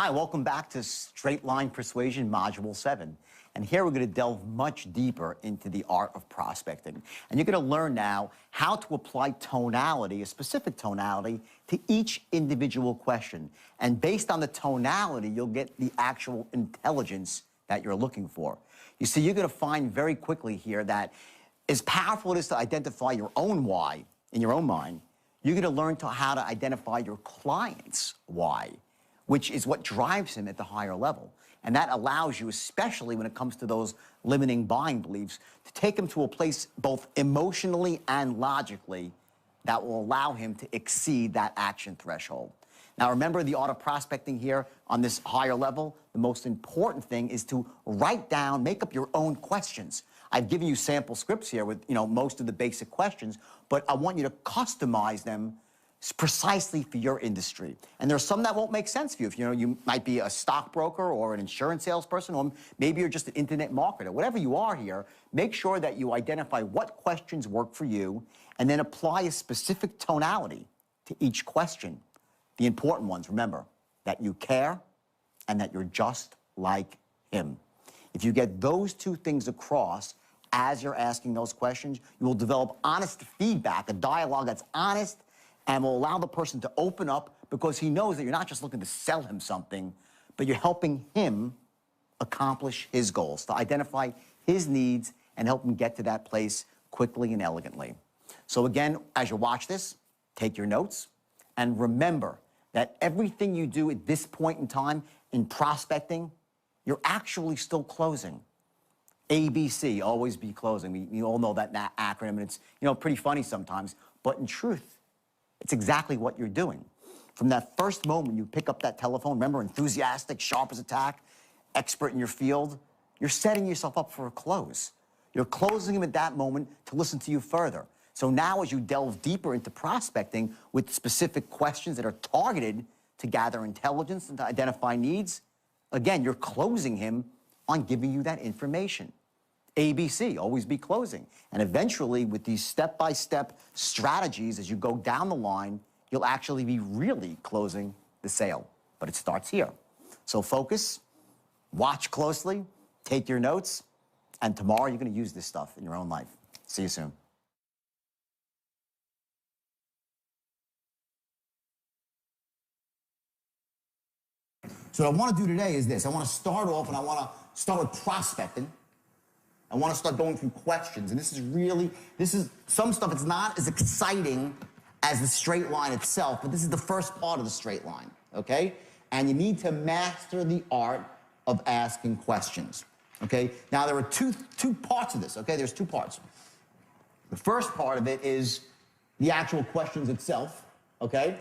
Hi, welcome back to Straight Line Persuasion Module 7. And here we're going to delve much deeper into the art of prospecting. And you're going to learn now how to apply tonality, a specific tonality, to each individual question. And based on the tonality, you'll get the actual intelligence that you're looking for. You see, you're going to find very quickly here that as powerful it is to identify your own why in your own mind, you're going to learn how to identify your client's why, which is what drives him at the higher level. And that allows you, especially when it comes to those limiting buying beliefs, to take him to a place both emotionally and logically that will allow him to exceed that action threshold. Now, remember the art of prospecting here on this higher level? The most important thing is to write down, make up your own questions. I've given you sample scripts here with, most of the basic questions, but I want you to customize them precisely for your industry. And there's some that won't make sense for you. If you might be a stockbroker or an insurance salesperson, or maybe you're just an internet marketer. Whatever you are here, make sure that you identify what questions work for you and then apply a specific tonality to each question. The important ones, remember, that you care and that you're just like him. If you get those two things across as you're asking those questions, you will develop honest feedback, a dialogue that's honest, and will allow the person to open up because he knows that you're not just looking to sell him something, but you're helping him accomplish his goals, to identify his needs and help him get to that place quickly and elegantly. So again, as you watch this, take your notes and remember that everything you do at this point in time in prospecting, you're actually still closing. ABC, always be closing. We all know that acronym, and it's pretty funny sometimes, but in truth, it's exactly what you're doing. From that first moment you pick up that telephone, remember, enthusiastic, sharp as a tack, expert in your field, you're setting yourself up for a close. You're closing him at that moment to listen to you further. So now as you delve deeper into prospecting with specific questions that are targeted to gather intelligence and to identify needs, again, you're closing him on giving you that information. ABC, always be closing. And eventually, with these step-by-step strategies, as you go down the line, you'll actually be really closing the sale. But it starts here. So focus, watch closely, take your notes, and tomorrow you're going to use this stuff in your own life. See you soon. So what I want to do today is this. I want to start off, and I want to start with prospecting. I want to start going through questions. And this is some stuff, it's not as exciting as the straight line itself, but this is the first part of the straight line, okay? And you need to master the art of asking questions, okay? Now, there are two parts of this, okay? There's two parts. The first part of it is the actual questions itself, okay?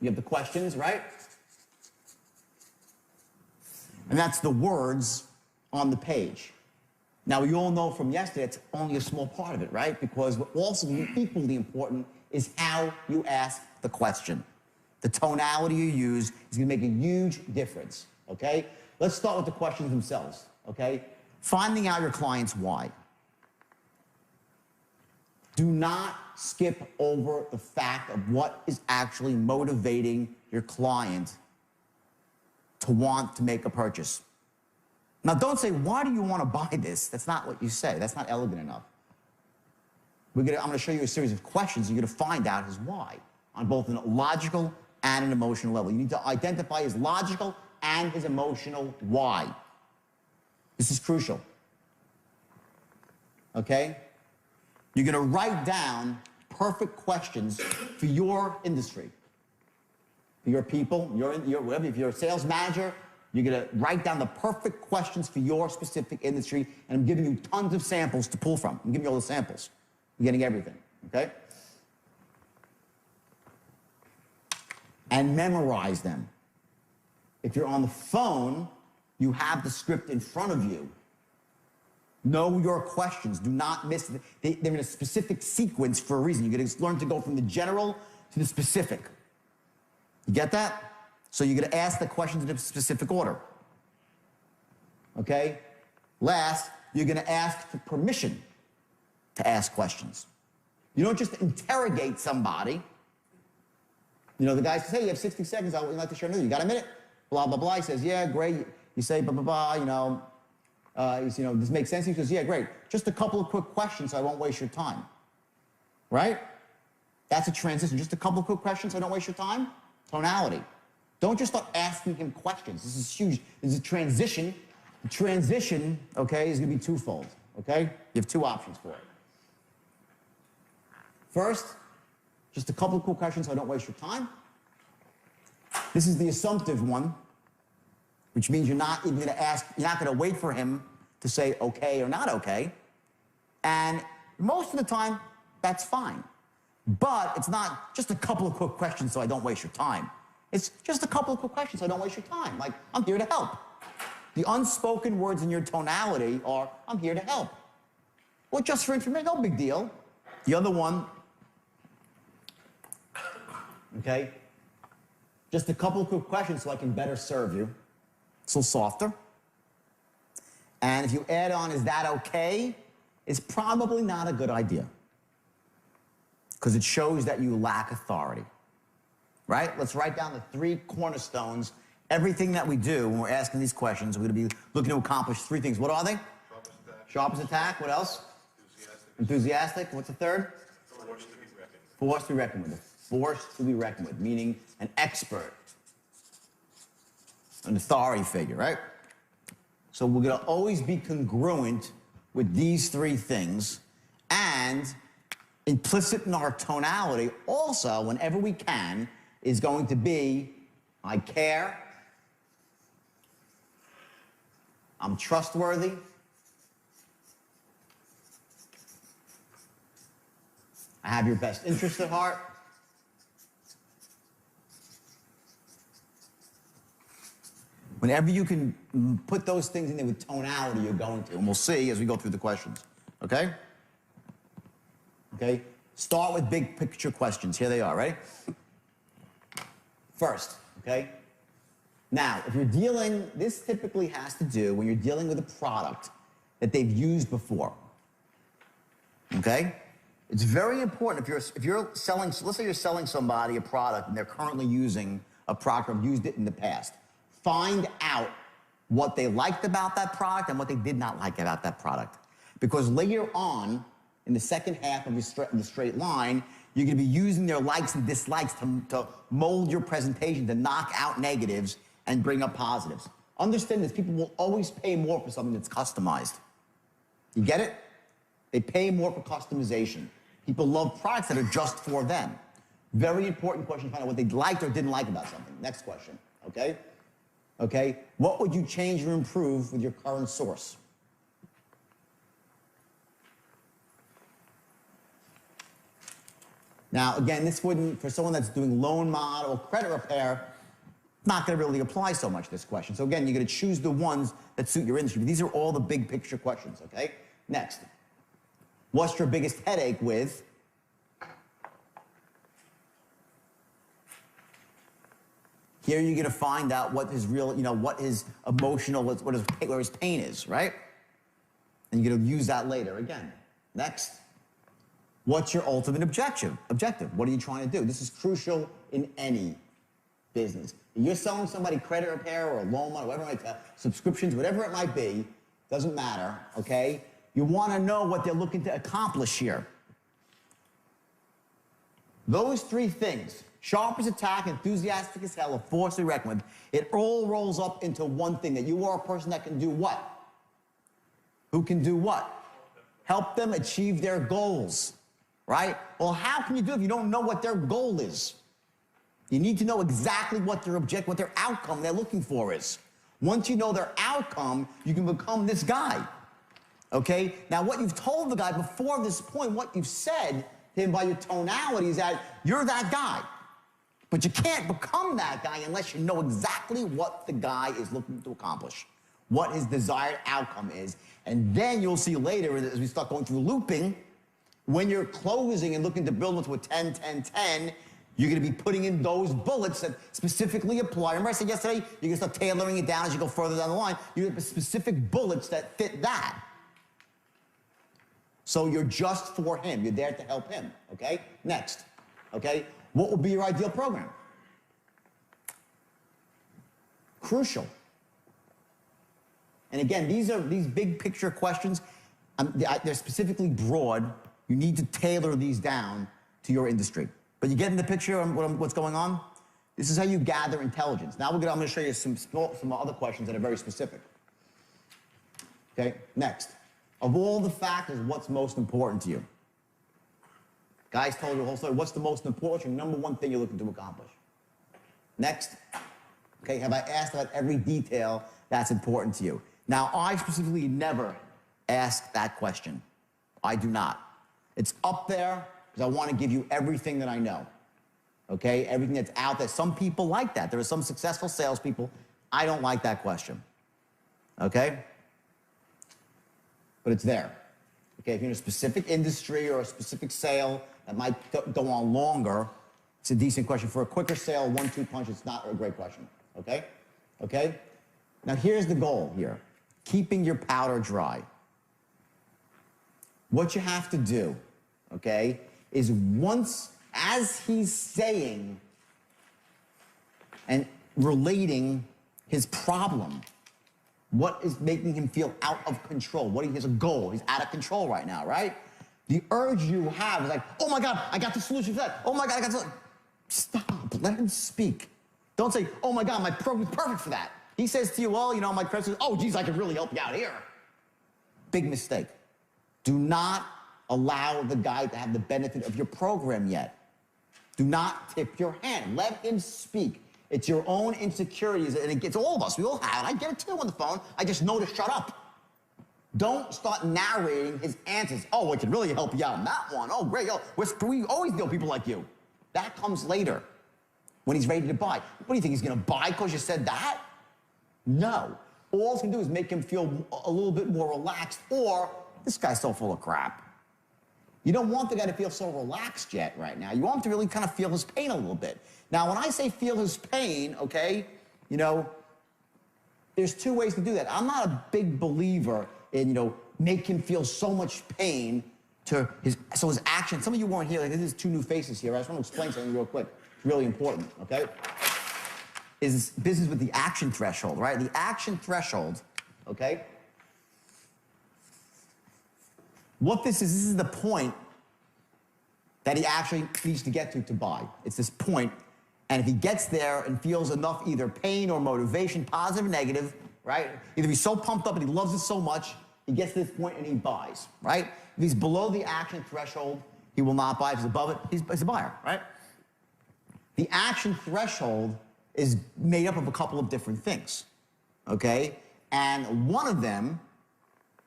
You have the questions, right? And that's the words on the page. Now, we all know from yesterday it's only a small part of it, right? Because what also equally important is how you ask the question. The tonality you use is going to make a huge difference, okay? Let's start with the questions themselves, okay? Finding out your client's why. Do not skip over the fact of what is actually motivating your client to want to make a purchase. Now, don't say, why do you want to buy this? That's not what you say. That's not elegant enough. I'm going to show you a series of questions. You're going to find out his why on both a logical and an emotional level. You need to identify his logical and his emotional why. This is crucial. Okay? You're going to write down perfect questions for your industry. For your people, if you're a sales manager, you're going to write down the perfect questions for your specific industry, and I'm giving you tons of samples to pull from. I'm giving you all the samples. You're getting everything, okay? And memorize them. If you're on the phone, you have the script in front of you. Know your questions. Do not miss it. They're in a specific sequence for a reason. You're going to learn to go from the general to the specific. You get that? So you're going to ask the questions in a specific order. Okay? Last, you're going to ask for permission to ask questions. You don't just interrogate somebody. You know, the guy says, hey, you have 60 seconds, I would like to share with you. You got a minute? Blah, blah, blah. He says, yeah, great. You say, blah, blah, blah, you know, this makes sense. He says, yeah, great. Just a couple of quick questions so I won't waste your time. Right? That's a transition. Just a couple of quick questions so I don't waste your time. Tonality. Don't just start asking him questions. This is huge. This is a transition. The transition, okay, is going to be twofold, okay? You have two options for it. First, just a couple of quick questions so I don't waste your time. This is the assumptive one, which means you're not even going to ask, you're not going to wait for him to say okay or not okay. And most of the time, that's fine. But it's not just a couple of quick questions so I don't waste your time. It's just a couple of quick questions so I don't waste your time. Like, I'm here to help. The unspoken words in your tonality are, I'm here to help. Well, just for information, no big deal. The other one, okay, just a couple of quick questions so I can better serve you. It's a little softer. And if you add on, is that okay? It's probably not a good idea. Because it shows that you lack authority. Right? Let's write down the 3 cornerstones. Everything that we do when we're asking these questions, we're going to be looking to accomplish 3 things. What are they? Sharp as attack. What else? Enthusiastic. What's the third? Forced to be reckoned. Forced to be reckoned with. Forced to be reckoned with, meaning an expert. An authority figure, right? So we're going to always be congruent with these 3 things, and implicit in our tonality also, whenever we can, is going to be, I care, I'm trustworthy, I have your best interest at heart, whenever you can put those things in there with tonality, you're going to, and we'll see as we go through the questions, okay? Okay, start with big picture questions. Here they are, ready? First, okay? Now, if you're dealing, this typically has to do when you're dealing with a product that they've used before. Okay? It's very important if you're selling, let's say you're selling somebody a product and they're currently using a product or have used it in the past. Find out what they liked about that product and what they did not like about that product. Because later on, in the second half of the straight line, you're going to be using their likes and dislikes to mold your presentation, to knock out negatives and bring up positives. Understand this, people will always pay more for something that's customized. You get it? They pay more for customization. People love products that are just for them. Very important question to find out what they liked or didn't like about something. Next question, okay? Okay, what would you change or improve with your current source? Now, again, this wouldn't, for someone that's doing loan model, credit repair, not going to really apply so much, this question. So again, you're going to choose the ones that suit your industry. But these are all the big picture questions, okay? Next, what's your biggest headache with? Here you're going to find out what his real, what his emotional, where his pain is, right? And you're going to use that later again. Next. What's your ultimate objective? What are you trying to do? This is crucial in any business. If you're selling somebody credit repair or a loan, whatever it might be, subscriptions, whatever it might be, doesn't matter, okay? You want to know what they're looking to accomplish here. Those 3 things, sharp as attack, enthusiastic as hell, a force to be reckoned with, it all rolls up into one thing, that you are a person that can do what? Who can do what? Help them achieve their goals. Right? Well, how can you do it if you don't know what their goal is? You need to know exactly what their objective, what their outcome they're looking for is. Once you know their outcome, you can become this guy. Okay? Now, what you've told the guy before this point, what you've said to him by your tonality is that you're that guy. But you can't become that guy unless you know exactly what the guy is looking to accomplish, what his desired outcome is. And then you'll see later, as we start going through looping, when you're closing and looking to build into a 10, 10, 10, you're going to be putting in those bullets that specifically apply. Remember I said yesterday, you're going to start tailoring it down as you go further down the line. You're going to have specific bullets that fit that. So you're just for him. You're there to help him, okay? Next, okay? What would be your ideal program? crucial. And again, these big picture questions, they're specifically broad. You need to tailor these down to your industry. But you get in the picture on what's going on? This is how you gather intelligence. Now I'm going to show you some other questions that are very specific. Okay, next. Of all the factors, what's most important to you? Guys told you the whole story. What's the most important, number one thing you're looking to accomplish? Next. Okay, have I asked about every detail that's important to you? Now, I specifically never ask that question. I do not. It's up there because I want to give you everything that I know. Okay, everything that's out there. Some people like that. There are some successful salespeople. I don't like that question. Okay? But it's there. Okay, if you're in a specific industry or a specific sale that might go on longer, it's a decent question. For a quicker sale, 1-2 punch, it's not a great question. Okay? Okay? Now here's the goal here. Keeping your powder dry. What you have to do, okay, is once, as he's saying and relating his problem, what is making him feel out of control? What he has a goal. He's out of control right now, right? The urge you have is like, oh my God, I got the solution for that. Oh my God, I got the... Stop, let him speak. Don't say, oh my God, my program's perfect for that. He says to you, well, you know, my credit, oh geez, I could really help you out here. Big mistake. Do not allow the guy to have the benefit of your program yet. Do not tip your hand. Let him speak. It's your own insecurities, and it gets all of us. We all have it. I get it too on the phone. I just know to shut up. Don't start narrating his answers. Oh, it can really help you out in that one. Oh, great. Oh, we always deal with people like you. That comes later when he's ready to buy. What do you think, he's going to buy because you said that? No. All it's going to do is make him feel a little bit more relaxed, or this guy's so full of crap. You don't want the guy to feel so relaxed yet right now. You want him to really kind of feel his pain a little bit. Now, when I say feel his pain, okay, you know, there's two ways to do that. I'm not a big believer in, you know, make him feel so much pain to his action. Some of you weren't here. Like, there's two new faces here. I just want to explain something real quick. It's really important, okay? Is business with the action threshold, right? The action threshold, okay? What this is the point that he actually needs to get to buy. It's this point, and if he gets there and feels enough either pain or motivation, positive or negative, right? Either he's so pumped up and he loves it so much, he gets to this point and he buys, right? If he's below the action threshold, he will not buy. If he's above it, he's a buyer, right? The action threshold is made up of a couple of different things, okay? And one of them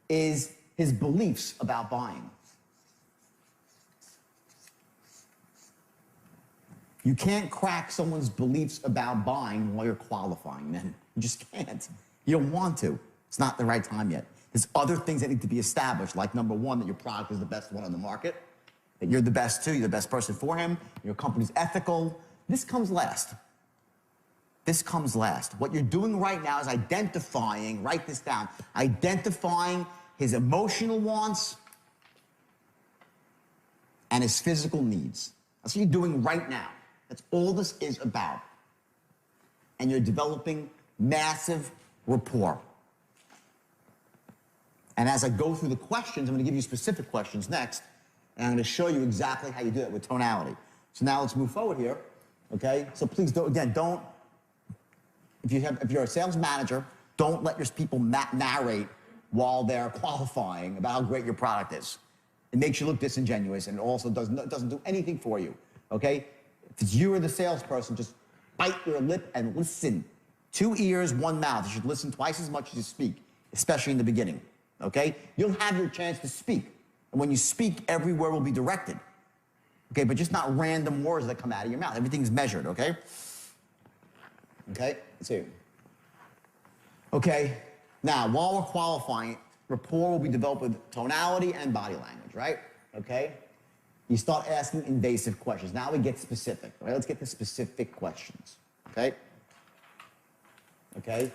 is his beliefs about buying. You can't crack someone's beliefs about buying while you're qualifying them. You just can't. You don't want to. It's not the right time yet. There's other things that need to be established, like number one, that your product is the best one on the market, that you're the best too, you're the best person for him, your company's ethical. This comes last. This comes last. What you're doing right now is identifying, write this down, identifying his emotional wants and his physical needs. That's what you're doing right now. That's all this is about. And you're developing massive rapport. And as I go through the questions, I'm going to give you specific questions next, and I'm going to show you exactly how you do that with tonality. So now let's move forward here, okay? So please, don't, if you're a sales manager, don't let your people narrate while they're qualifying about how great your product is. It makes you look disingenuous, and it also doesn't do anything for you, okay? If it's you or the salesperson, just bite your lip and listen. 2 ears, 1 mouth. You should listen twice as much as you speak, especially in the beginning, okay? You'll have your chance to speak, and when you speak, every word will be directed, okay? But just not random words that come out of your mouth. Everything's measured, okay? Okay, let's see. Okay, now, while we're qualifying, rapport will be developed with tonality and body language, right? Okay? You start asking invasive questions. Now we get specific, right? Let's get to specific questions, okay? Okay?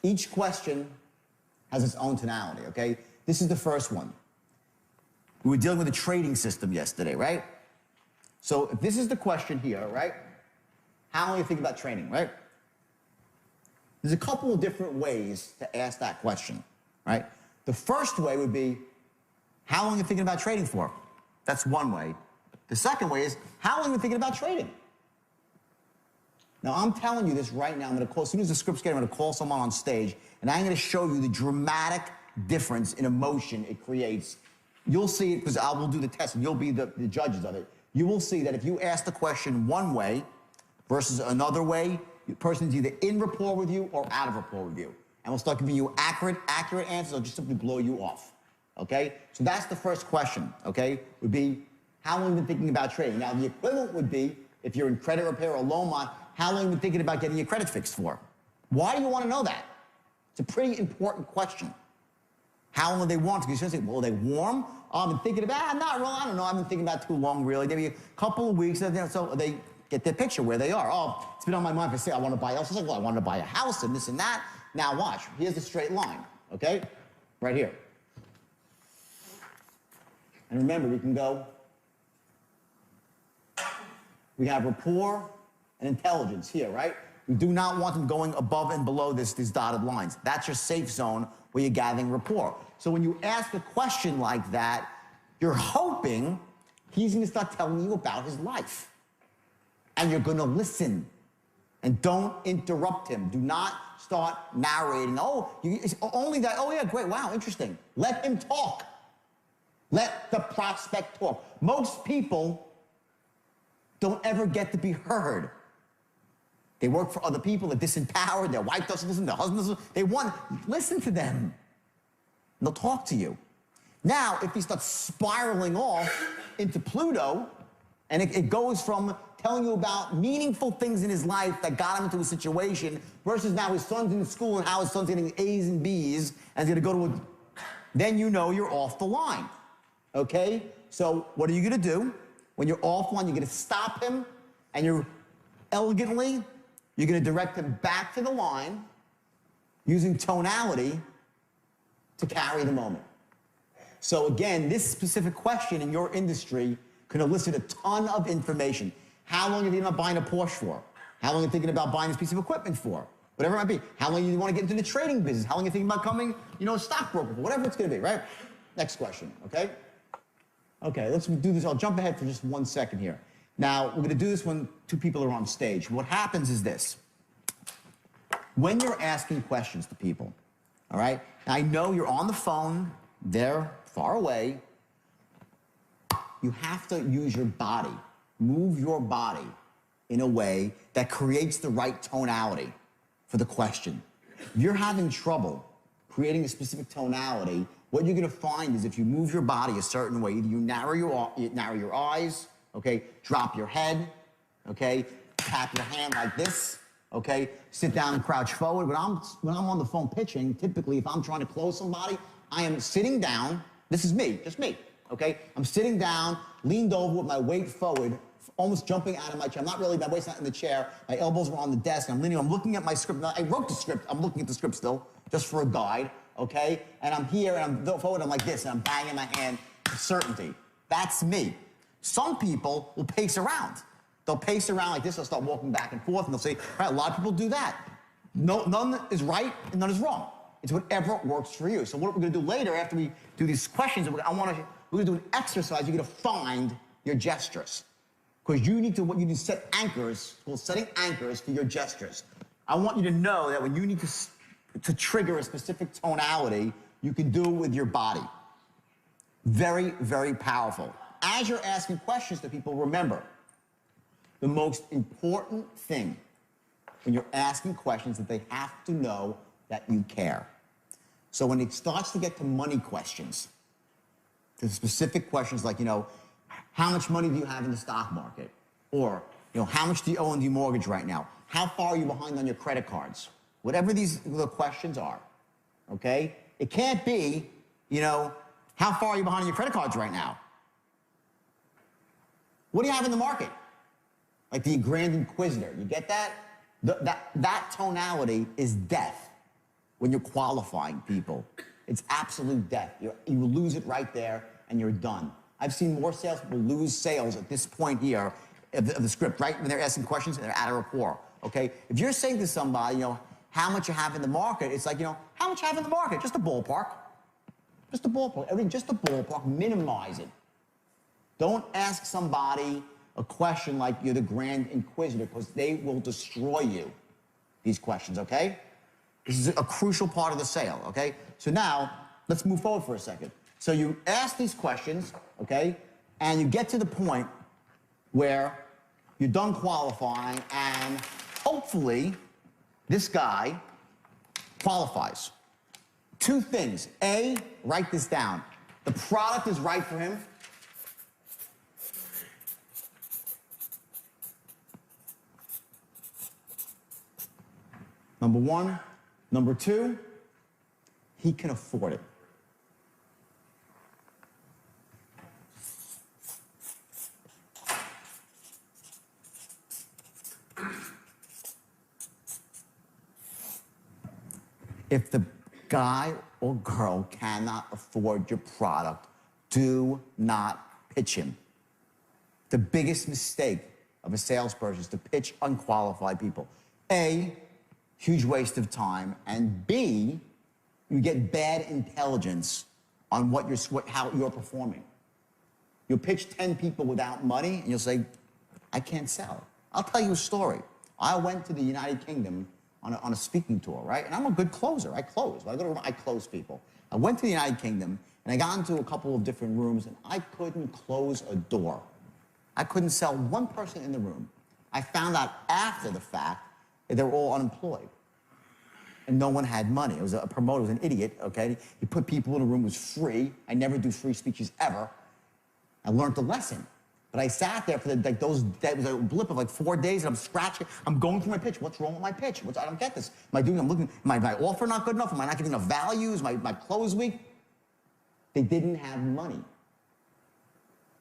Each question has its own tonality, okay? This is the first one. We were dealing with a trading system yesterday, right? So if this is the question here, right? How do you think about training, right? There's a couple of different ways to ask that question, right? The first way would be, how long are you thinking about trading for? That's one way. The second way is, how long are you thinking about trading? Now, I'm telling you this right now. I'm going to call, as soon as the script's getting, I'm going to call someone on stage, and I'm going to show you the dramatic difference in emotion it creates. You'll see it, because I will do the test, and you'll be the judges of it. You will see that if you ask the question one way versus another way, the person's either in rapport with you or out of rapport with you. And we'll start giving you accurate answers, or just simply blow you off, okay? So that's the first question, okay? Would be, how long have you been thinking about trading? Now, the equivalent would be, if you're in credit repair or loan mod, how long have you been thinking about getting your credit fixed for? Why do you want to know that? It's a pretty important question. How long do they want to? Because you're going to say, well, are they warm? Oh, I've been thinking about, not really, I don't know, I've been thinking about too long, really. Maybe a couple of weeks, so they get their picture where they are. Oh, it's been on my mind for say I want to buy a house. It's like, well, I want to buy a house and this and that. Now watch, here's the straight line, okay? Right here. And remember, we can go, we have rapport and intelligence here, right? We do not want them going above and below these dotted lines. That's your safe zone where you're gathering rapport. So when you ask a question like that, you're hoping he's going to start telling you about his life. And you're going to listen. And don't interrupt him. Do not start narrating. Oh, it's only that. Oh, yeah, great. Wow, interesting. Let him talk. Let the prospect talk. Most people don't ever get to be heard. They work for other people. They're disempowered. Their wife doesn't listen. Their husband doesn't listen. They want, listen to them. And they'll talk to you. Now, if he starts spiraling off into Pluto, and it goes from telling you about meaningful things in his life that got him into a situation versus now his son's in school and how his son's getting A's and B's and he's going to go to a, then you know you're off the line, okay? So what are you going to do? When you're off line, you're going to stop him, and you're going to direct him back to the line using tonality to carry the moment. So again, this specific question in your industry can elicit a ton of information. How long are you thinking about buying a Porsche for? How long are you thinking about buying this piece of equipment for? Whatever it might be. How long do you want to get into the trading business? How long are you thinking about becoming, a stockbroker? Whatever it's going to be, right? Next question, okay? Okay, let's do this. I'll jump ahead for just 1 second here. Now, we're going to do this when two people are on stage. What happens is this. When you're asking questions to people, all right? Now, I know you're on the phone. They're far away. You have to use your body. Move your body in a way that creates the right tonality for the question. If you're having trouble creating a specific tonality, what you're going to find is if you move your body a certain way, either you narrow your eyes, okay, drop your head, okay, tap your hand like this, okay, sit down and crouch forward. When I'm on the phone pitching, typically if I'm trying to close somebody, I am sitting down. This is me, just me, okay? I'm sitting down, leaned over with my weight forward, almost jumping out of my chair. I'm not really, my weight's not in the chair. My elbows were on the desk. I'm leaning, I'm looking at my script. Now, I wrote the script. I'm looking at the script still, just for a guide, okay? And I'm here, and I'm forward, I'm like this, and I'm banging my hand with certainty. That's me. Some people will pace around. They'll pace around like this. They'll start walking back and forth, and they'll say, all right, a lot of people do that. No, none is right, and none is wrong. It's whatever works for you. So what we're going to do later, after we do these questions, we're going to do an exercise. You're going to find your gestures. Because you need to set anchors, called setting anchors for your gestures. I want you to know that when you need to trigger a specific tonality, you can do it with your body. Very, very powerful. As you're asking questions to people, remember, the most important thing when you're asking questions is that they have to know that you care. So when it starts to get to money questions, to specific questions like, how much money do you have in the stock market? Or, how much do you owe on your mortgage right now? How far are you behind on your credit cards? Whatever the questions are, okay? It can't be, how far are you behind on your credit cards right now? What do you have in the market? Like the Grand Inquisitor, you get that? That tonality is death when you're qualifying people. It's absolute death. You lose it right there and you're done. I've seen more salespeople lose sales at this point here of the script, right? When they're asking questions and they're out of rapport, okay? If you're saying to somebody, how much you have in the market. It's like, how much you have in the market? Just a ballpark. Just a ballpark. Everything, just a ballpark. Minimize it. Don't ask somebody a question like you're the Grand Inquisitor, because they will destroy you, these questions, okay? This is a crucial part of the sale, okay? So now, let's move forward for a second. So you ask these questions, okay? And you get to the point where you're done qualifying, and hopefully this guy qualifies. Two things. A, write this down. The product is right for him. Number one. Number two, he can afford it. If the guy or girl cannot afford your product, do not pitch him. The biggest mistake of a salesperson is to pitch unqualified people. A, huge waste of time, and B, you get bad intelligence on how you're performing. You'll pitch 10 people without money, and you'll say, I can't sell. I'll tell you a story. I went to the United Kingdom on a speaking tour, right? And I'm a good closer. I close. When I go to I close people. I went to the United Kingdom, and I got into a couple of different rooms, and I couldn't close a door. I couldn't sell one person in the room. I found out after the fact that they were all unemployed. And no one had money. It was a promoter, was an idiot, okay? He put people in a room, it was free. I never do free speeches ever. I learned the lesson. But I sat there for that was a blip of like 4 days, and I'm scratching. I'm going through my pitch. What's wrong with my pitch? I don't get this. I'm looking, my offer not good enough? Am I not getting enough values? My close weak? They didn't have money.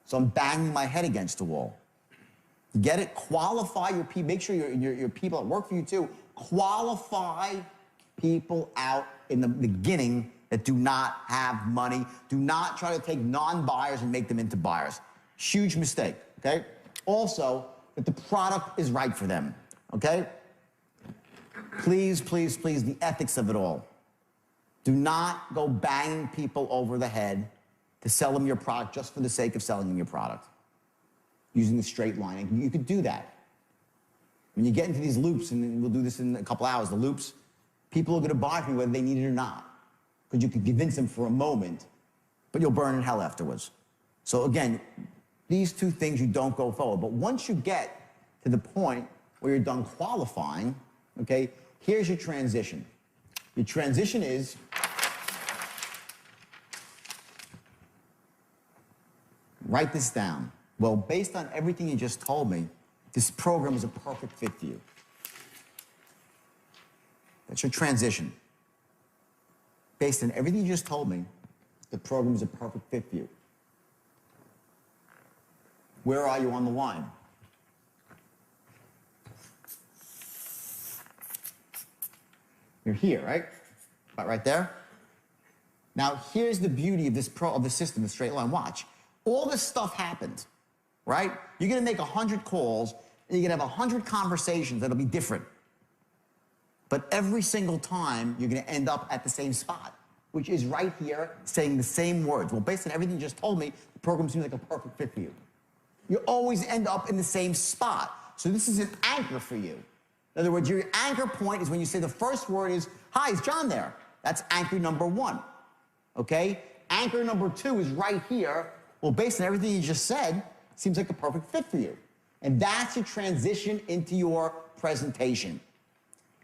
So I'm banging my head against the wall. Get it? Qualify your people. Make sure your people that work for you too. Qualify people out in the beginning that do not have money. Do not try to take non-buyers and make them into buyers. Huge mistake, okay? Also, that the product is right for them, okay? Please, please, please, the ethics of it all. Do not go banging people over the head to sell them your product just for the sake of selling them your product. Using the straight line. You could do that. When you get into these loops, and we'll do this in a couple hours, the loops, people are going to buy from you whether they need it or not. Because you can convince them for a moment, but you'll burn in hell afterwards. So again, these two things you don't go forward. But once you get to the point where you're done qualifying, okay, here's your transition. Your transition is write this down. Well, based on everything you just told me, this program is a perfect fit for you. That's your transition. Based on everything you just told me, the program is a perfect fit for you. Where are you on the line? You're here, right? About right there. Now, here's the beauty of this system, the straight line. Watch. All this stuff happens, right? You're going to make 100 calls, and you're going to have 100 conversations that'll be different. But every single time, you're going to end up at the same spot, which is right here, saying the same words. Well, based on everything you just told me, the program seems like a perfect fit for you. You always end up in the same spot. So this is an anchor for you. In other words, your anchor point is when you say the first word is, hi, is John there? That's anchor number one, okay? Anchor number two is right here. Well, based on everything you just said, it seems like a perfect fit for you. And that's your transition into your presentation.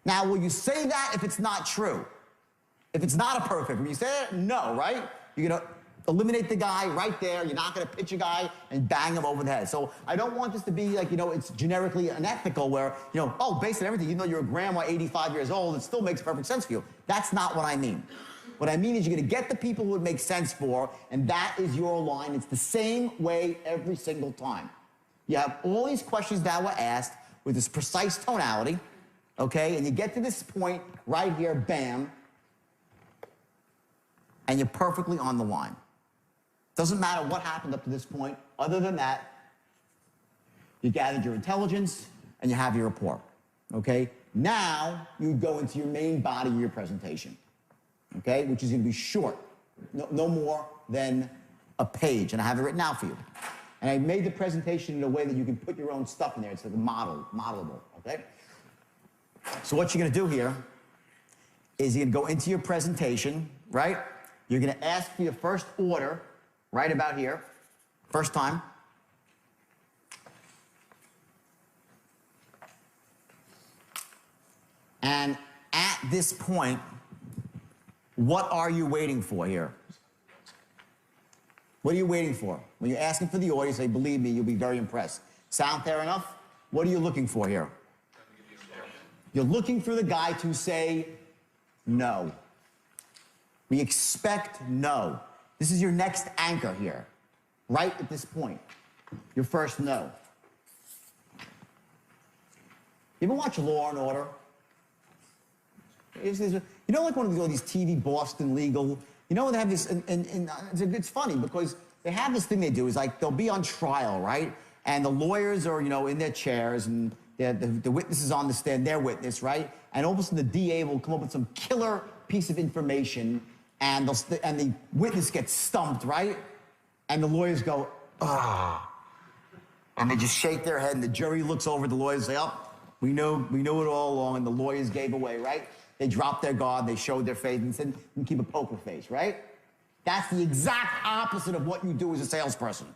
Now, will you say that if it's not true? If it's not a perfect, when you say that, no, right? You're going to eliminate the guy right there. You're not going to pitch a guy and bang him over the head. So I don't want this to be like, it's generically unethical where, oh, based on everything, even though you're a grandma, 85 years old, it still makes perfect sense for you. That's not what I mean. What I mean is you're going to get the people who it makes sense for, and that is your line. It's the same way every single time. You have all these questions that were asked with this precise tonality, okay? And you get to this point right here, bam, and you're perfectly on the line. Doesn't matter what happened up to this point. Other than that, you gathered your intelligence and you have your rapport, okay? Now you go into your main body of your presentation, okay, which is going to be short, no more than a page, and I have it written out for you. And I made the presentation in a way that you can put your own stuff in there. It's like modelable, okay? So what you're going to do here is you're going to go into your presentation, right? You're going to ask for your first order right about here, first time. And at this point, what are you waiting for here? What are you waiting for? When you're asking for the order, you say, believe me, you'll be very impressed. Sound fair enough? What are you looking for here? You're looking for the guy to say no. We expect no. This is your next anchor here, right at this point. Your first no. You ever watch Law and Order? You know, like one of these TV Boston Legal, you know, they have this, and it's funny because they have this thing they do is like they'll be on trial, right? And the lawyers are, you know, in their chairs and the witnesses on the stand, their witness, right? And all of a sudden the DA will come up with some killer piece of information and the witness gets stumped, right? And the lawyers go, ah. And they just shake their head and the jury looks over at the lawyers and say, oh, we know it all along, and the lawyers gave away, right? They dropped their guard, they showed their face, and said, you keep a poker face, right? That's the exact opposite of what you do as a salesperson.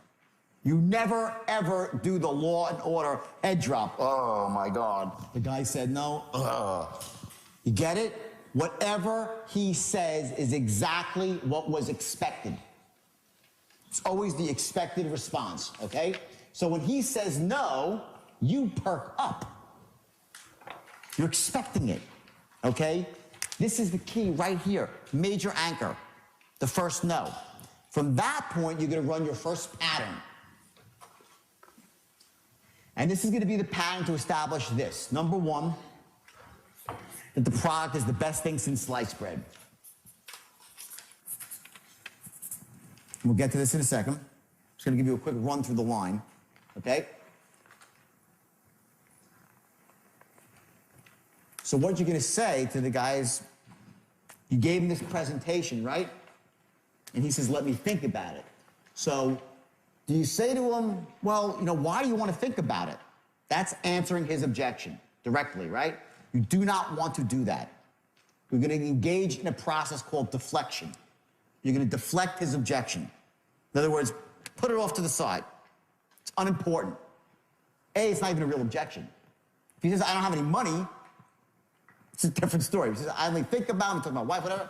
You never, ever do the Law and Order head drop. Oh, my God. The guy said no. You get it? Whatever he says is exactly what was expected. It's always the expected response, okay? So when he says no, you perk up. You're expecting it. Okay? This is the key right here. Major anchor. The first no. From that point, you're going to run your first pattern. And this is going to be the pattern to establish this. Number one, that the product is the best thing since sliced bread. We'll get to this in a second. I'm just going to give you a quick run through the line. Okay? So what you're going to say to the guys, you gave him this presentation, right? And he says, let me think about it. So do you say to him, well, you know, why do you want to think about it? That's answering his objection directly, right? You do not want to do that. You're going to engage in a process called deflection. You're going to deflect his objection. In other words, put it off to the side. It's unimportant. A, it's not even a real objection. If he says, I don't have any money, it's a different story. He says, I only think about it, I'm talking about my wife, whatever.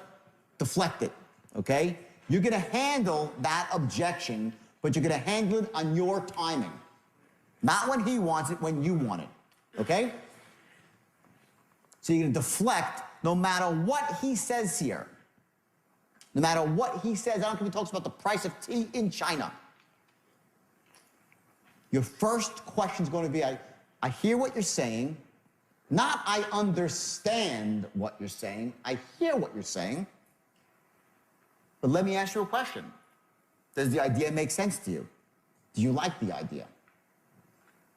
Deflect it, okay? You're going to handle that objection, but you're going to handle it on your timing. Not when he wants it, when you want it, okay? So you're going to deflect no matter what he says here. No matter what he says, I don't care if he talks about the price of tea in China. Your first question is going to be, I hear what you're saying. Not I understand what you're saying. I hear what you're saying. But let me ask you a question. Does the idea make sense to you? Do you like the idea?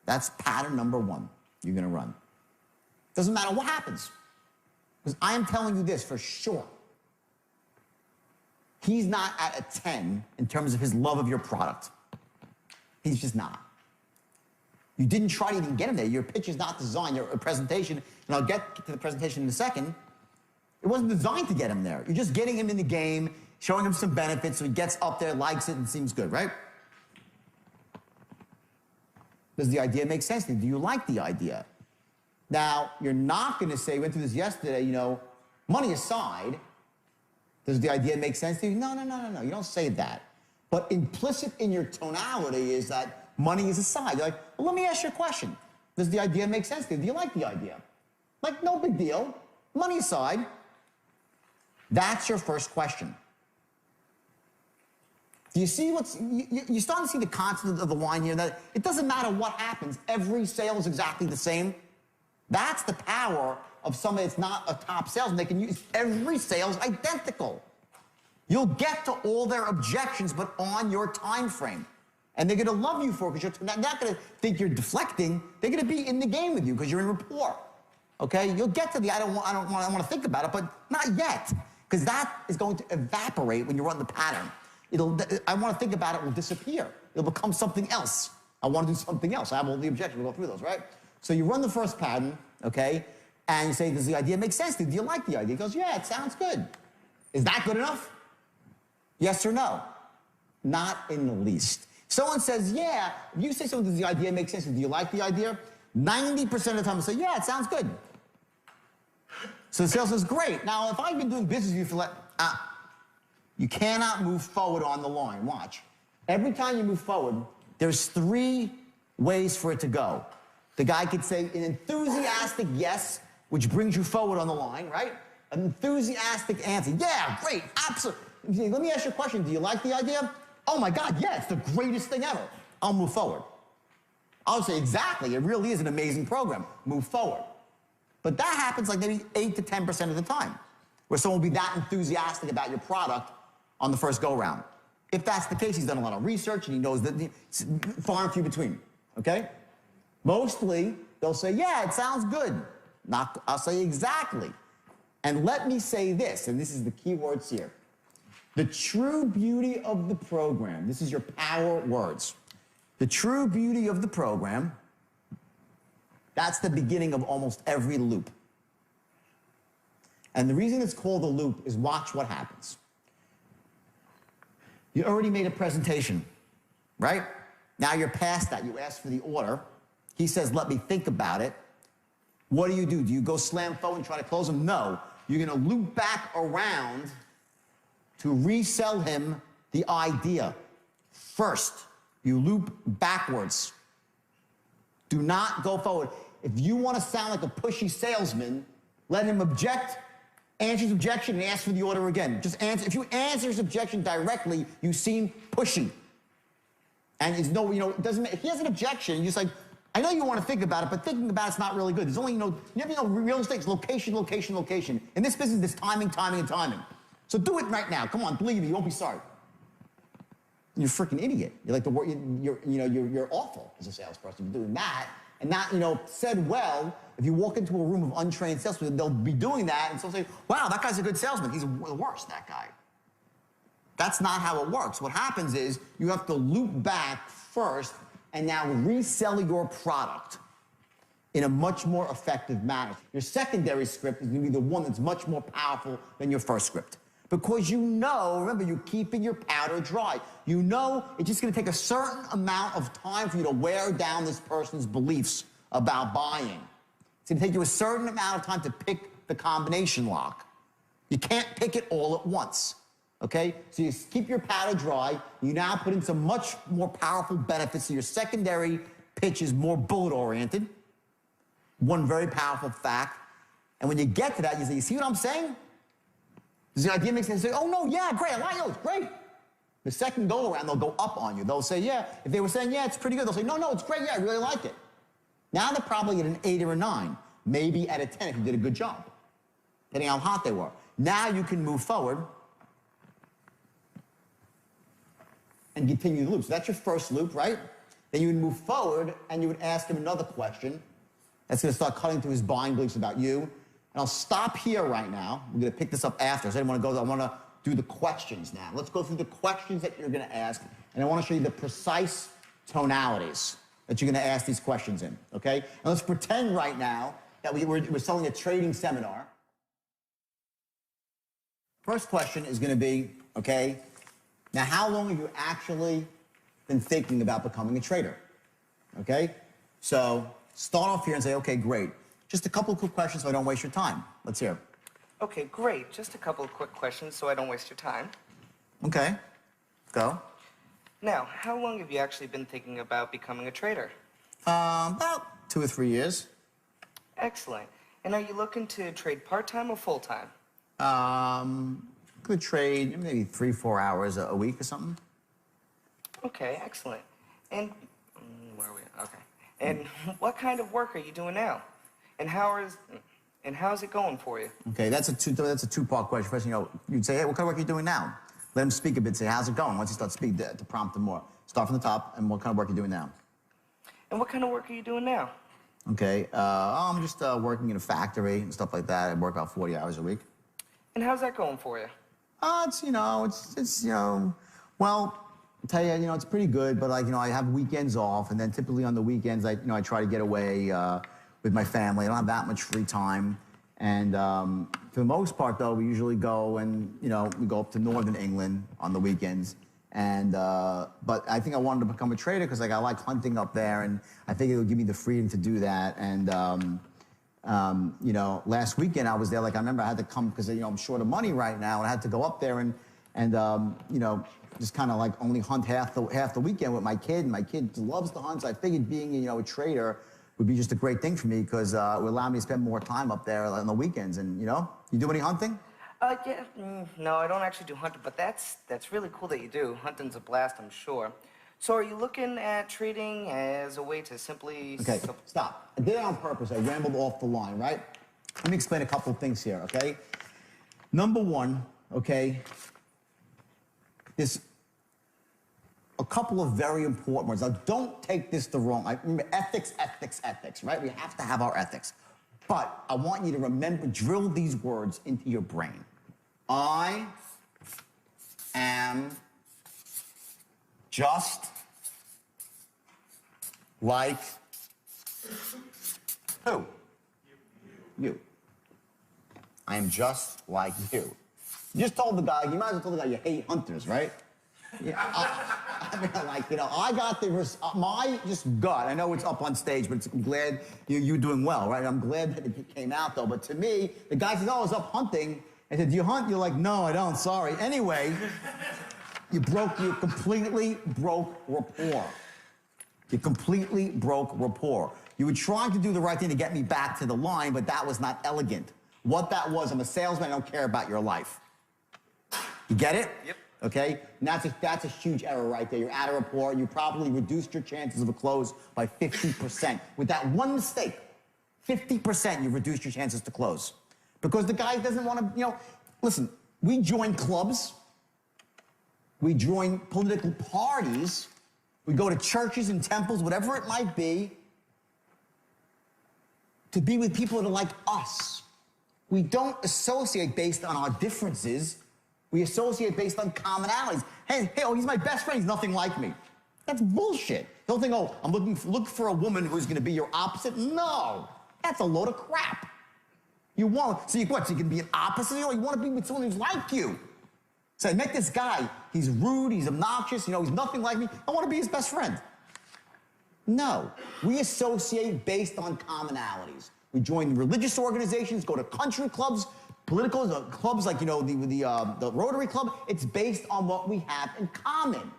That's pattern number one you're going to run. Doesn't matter what happens. Because I am telling you this for sure. He's not at a 10 in terms of his love of your product. He's just not. You didn't try to even get him there. Your pitch is not designed, your presentation, and I'll get to the presentation in a second. It wasn't designed to get him there. You're just getting him in the game, showing him some benefits so he gets up there, likes it, and seems good, right? Does the idea make sense to you? Do you like the idea? Now, you're not going to say, we went through this yesterday, you know, money aside, does the idea make sense to you? No. You don't say that. But implicit in your tonality is that money is aside. You're like, well, let me ask you a question. Does the idea make sense to you? Do you like the idea? Like, no big deal. Money aside. That's your first question. Do you see what's... You're starting to see the concept of the line here, that it doesn't matter what happens. Every sale is exactly the same. That's the power of somebody that's not a top salesman. They can use every sale's identical. You'll get to all their objections, but on your time frame. And they're going to love you for it because you're not going to think you're deflecting. They're going to be in the game with you because you're in rapport. Okay, you'll get to the I don't want to think about it, but not yet, because that is going to evaporate when you run the pattern. I want to think about it will disappear. It'll become something else. I want to do something else. I have all the objections. We'll go through those, right? So you run the first pattern, okay, and you say, does the idea make sense to you? Do you like the idea? He goes, yeah, it sounds good. Is that good enough? Yes or no? Not in the least. Someone says, yeah, if you say something, does the idea make sense? Do you like the idea? 90% of the time they say, yeah, it sounds good. So the salesman says, great. Now, if I've been doing business with you for you cannot move forward on the line. Watch. Every time you move forward, there's 3 ways for it to go. The guy could say an enthusiastic yes, which brings you forward on the line, right? An enthusiastic answer. Yeah, great, absolutely. Let me ask you a question. Do you like the idea? Oh my God, yeah, it's the greatest thing ever. I'll move forward. I'll say, exactly, it really is an amazing program. Move forward. But that happens like maybe 8 to 10% of the time, where someone will be that enthusiastic about your product on the first go-round. If that's the case, he's done a lot of research and he knows that it's far and few between, okay? Mostly, they'll say, yeah, it sounds good. I'll say exactly. And let me say this, and this is the key words here. The true beauty of the program, this is your power words. The true beauty of the program, that's the beginning of almost every loop. And the reason it's called a loop is watch what happens. You already made a presentation, right? Now you're past that. You ask for the order. He says, let me think about it. What do? Do you go slam forward and try to close him? No. You're going to loop back around to resell him the idea. First, you loop backwards. Do not go forward. If you want to sound like a pushy salesman, let him object, answer his objection, and ask for the order again. Just answer. If you answer his objection directly, you seem pushy. And it's no, it doesn't matter. If he has an objection, you're just like, I know you want to think about it, but thinking about it's not really good. There's only, you never know real estate, it's location, location, location. In this business, there's timing, timing, and timing. So do it right now. Come on, believe me, you won't be sorry. You're a freaking idiot. You're like you're awful as a salesperson for doing that. And not, said well, if you walk into a room of untrained salespeople, they'll be doing that, and so they'll say, wow, that guy's a good salesman. He's the worst, that guy. That's not how it works. What happens is you have to loop back first and now resell your product in a much more effective manner. Your secondary script is going to be the one that's much more powerful than your first script. Because remember, you're keeping your powder dry. It's just going to take a certain amount of time for you to wear down this person's beliefs about buying. It's going to take you a certain amount of time to pick the combination lock. You can't pick it all at once, okay? So you keep your powder dry. You now put in some much more powerful benefits. So your secondary pitch is more bullet-oriented. One very powerful fact. And when you get to that, you say, you see what I'm saying? Does the idea make sense? Say, oh, no, yeah, great, I like it, it's great. The second go-around, they'll go up on you. They'll say, yeah. If they were saying, yeah, it's pretty good, they'll say, no, it's great, yeah, I really like it. Now they're probably at an 8 or a 9, maybe at a 10 if you did a good job, depending on how hot they were. Now you can move forward and continue the loop. So that's your first loop, right? Then you would move forward and you would ask him another question. That's going to start cutting through his buying beliefs about you. And I'll stop here right now. We're going to pick this up after. So I want to do the questions now. Let's go through the questions that you're going to ask. And I want to show you the precise tonalities that you're going to ask these questions in, okay? And let's pretend right now that we're selling a trading seminar. First question is going to be, okay, now how long have you actually been thinking about becoming a trader? Okay? So start off here and say, okay, great. Just a couple of quick questions so I don't waste your time. Let's hear. Okay, great. Just a couple of quick questions so I don't waste your time. Okay, go. Now, how long have you actually been thinking about becoming a trader? About 2 or 3 years. Excellent. And are you looking to trade part-time or full-time? Could trade maybe 3-4 hours a week or something. Okay, excellent. And where are we? Okay. And what kind of work are you doing now? And how's it going for you? Okay, that's a two-part question. First, you'd say, hey, what kind of work are you doing now? Let him speak a bit. Say, how's it going? Once he starts speaking, to prompt him more. Start from the top, and what kind of work are you doing now? And what kind of work are you doing now? Okay, I'm just working in a factory and stuff like that. I work about 40 hours a week. And how's that going for you? It's, well, I'll tell you, it's pretty good, but like, I have weekends off, and then typically on the weekends, I try to get away with my family. I don't have that much free time. And for the most part, though, we usually go and, we go up to northern England on the weekends. And, but I think I wanted to become a trader because like I like hunting up there, and I think it would give me the freedom to do that. And, last weekend I was there, like I remember I had to come because, I'm short of money right now, and I had to go up there and just kind of like only hunt half the weekend with my kid. And my kid loves to hunt, so I figured being, a trader would be just a great thing for me because it would allow me to spend more time up there on the weekends. And, you do any hunting? Yeah, no, I don't actually do hunting, but that's really cool that you do. Hunting's a blast, I'm sure. So are you looking at trading as a way to simply... Okay, stop. I did it on purpose. I rambled off the line, right? Let me explain a couple of things here, okay? Number one, okay, there's a couple of very important words. Now, don't take this the wrong way. Remember, ethics, right? We have to have our ethics. But I want you to remember, drill these words into your brain. I am just like who? You. I am just like you. You just told the guy, you might as well tell the guy you hate hunters, right? Yeah, I mean, like, I got my just gut. I know it's up on stage, but I'm glad you're doing well, right? I'm glad that it came out, though. But to me, the guy says, oh, I was up hunting. I said, do you hunt? You're like, no, I don't, sorry. Anyway, you completely broke rapport. You completely broke rapport. You were trying to do the right thing to get me back to the line, but that was not elegant. What that was, I'm a salesman, I don't care about your life. You get it? Yep. Okay? And that's a huge error right there. You're out of rapport. You probably reduced your chances of a close by 50%. With that one mistake, 50% you've reduced your chances to close. Because the guy doesn't want to, listen, we join clubs. We join political parties. We go to churches and temples, whatever it might be, to be with people that are like us. We don't associate based on our differences. We associate based on commonalities. Hey, oh, he's my best friend. He's nothing like me. That's bullshit. Don't think, oh, I'm looking for a woman who's going to be your opposite. No, that's a load of crap. You want, so you can be an opposite? You want to be with someone who's like you. So I met this guy. He's rude. He's obnoxious. He's nothing like me. I want to be his best friend. No, we associate based on commonalities. We join religious organizations, go to country clubs, political clubs like, the Rotary Club. It's based on what we have in common.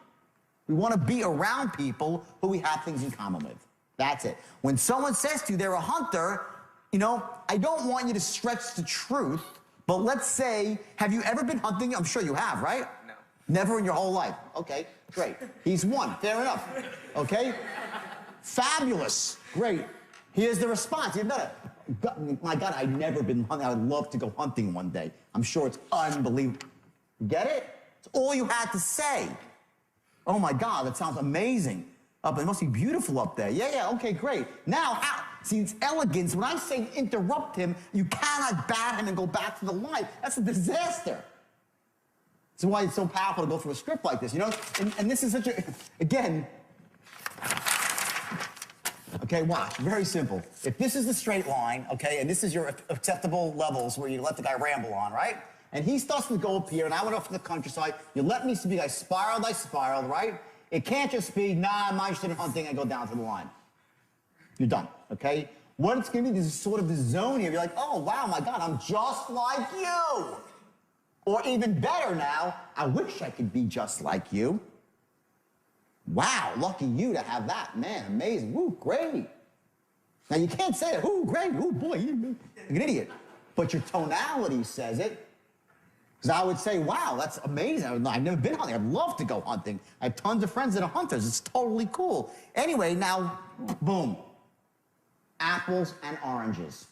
We want to be around people who we have things in common with. That's it. When someone says to you they're a hunter, I don't want you to stretch the truth, but let's say, have you ever been hunting? I'm sure you have, right? No. Never in your whole life. Okay, great. He's one. Fair enough. Okay? Fabulous. Great. Here's the response. You've done it. My God, I've never been hunting. I would love to go hunting one day. I'm sure it's unbelievable. Get it? It's all you had to say. Oh my God, that sounds amazing. It must be beautiful up there. Yeah, okay, great. Now, see, it's elegance. When I say interrupt him, you cannot bat him and go back to the line. That's a disaster. That's why it's so powerful to go through a script like this, And this is such a, again, okay, watch, very simple. If this is the straight line, okay, and this is your acceptable levels where you let the guy ramble on, right? And he starts to go up here, and I went off to the countryside. You let me speak, I spiraled, right? It can't just be, nah, I'm not interested in hunting, I go down to the line. You're done, okay? What it's gonna be, this is sort of the zone here. You're like, oh, wow, my God, I'm just like you. Or even better now, I wish I could be just like you. Wow, lucky you to have that. Man, amazing. Woo, great. Now, you can't say it. Ooh, great. Ooh, boy, you're an idiot. But your tonality says it. Because I would say, wow, that's amazing. I've never been hunting. I'd love to go hunting. I have tons of friends that are hunters. It's totally cool. Anyway, now, boom. Apples and oranges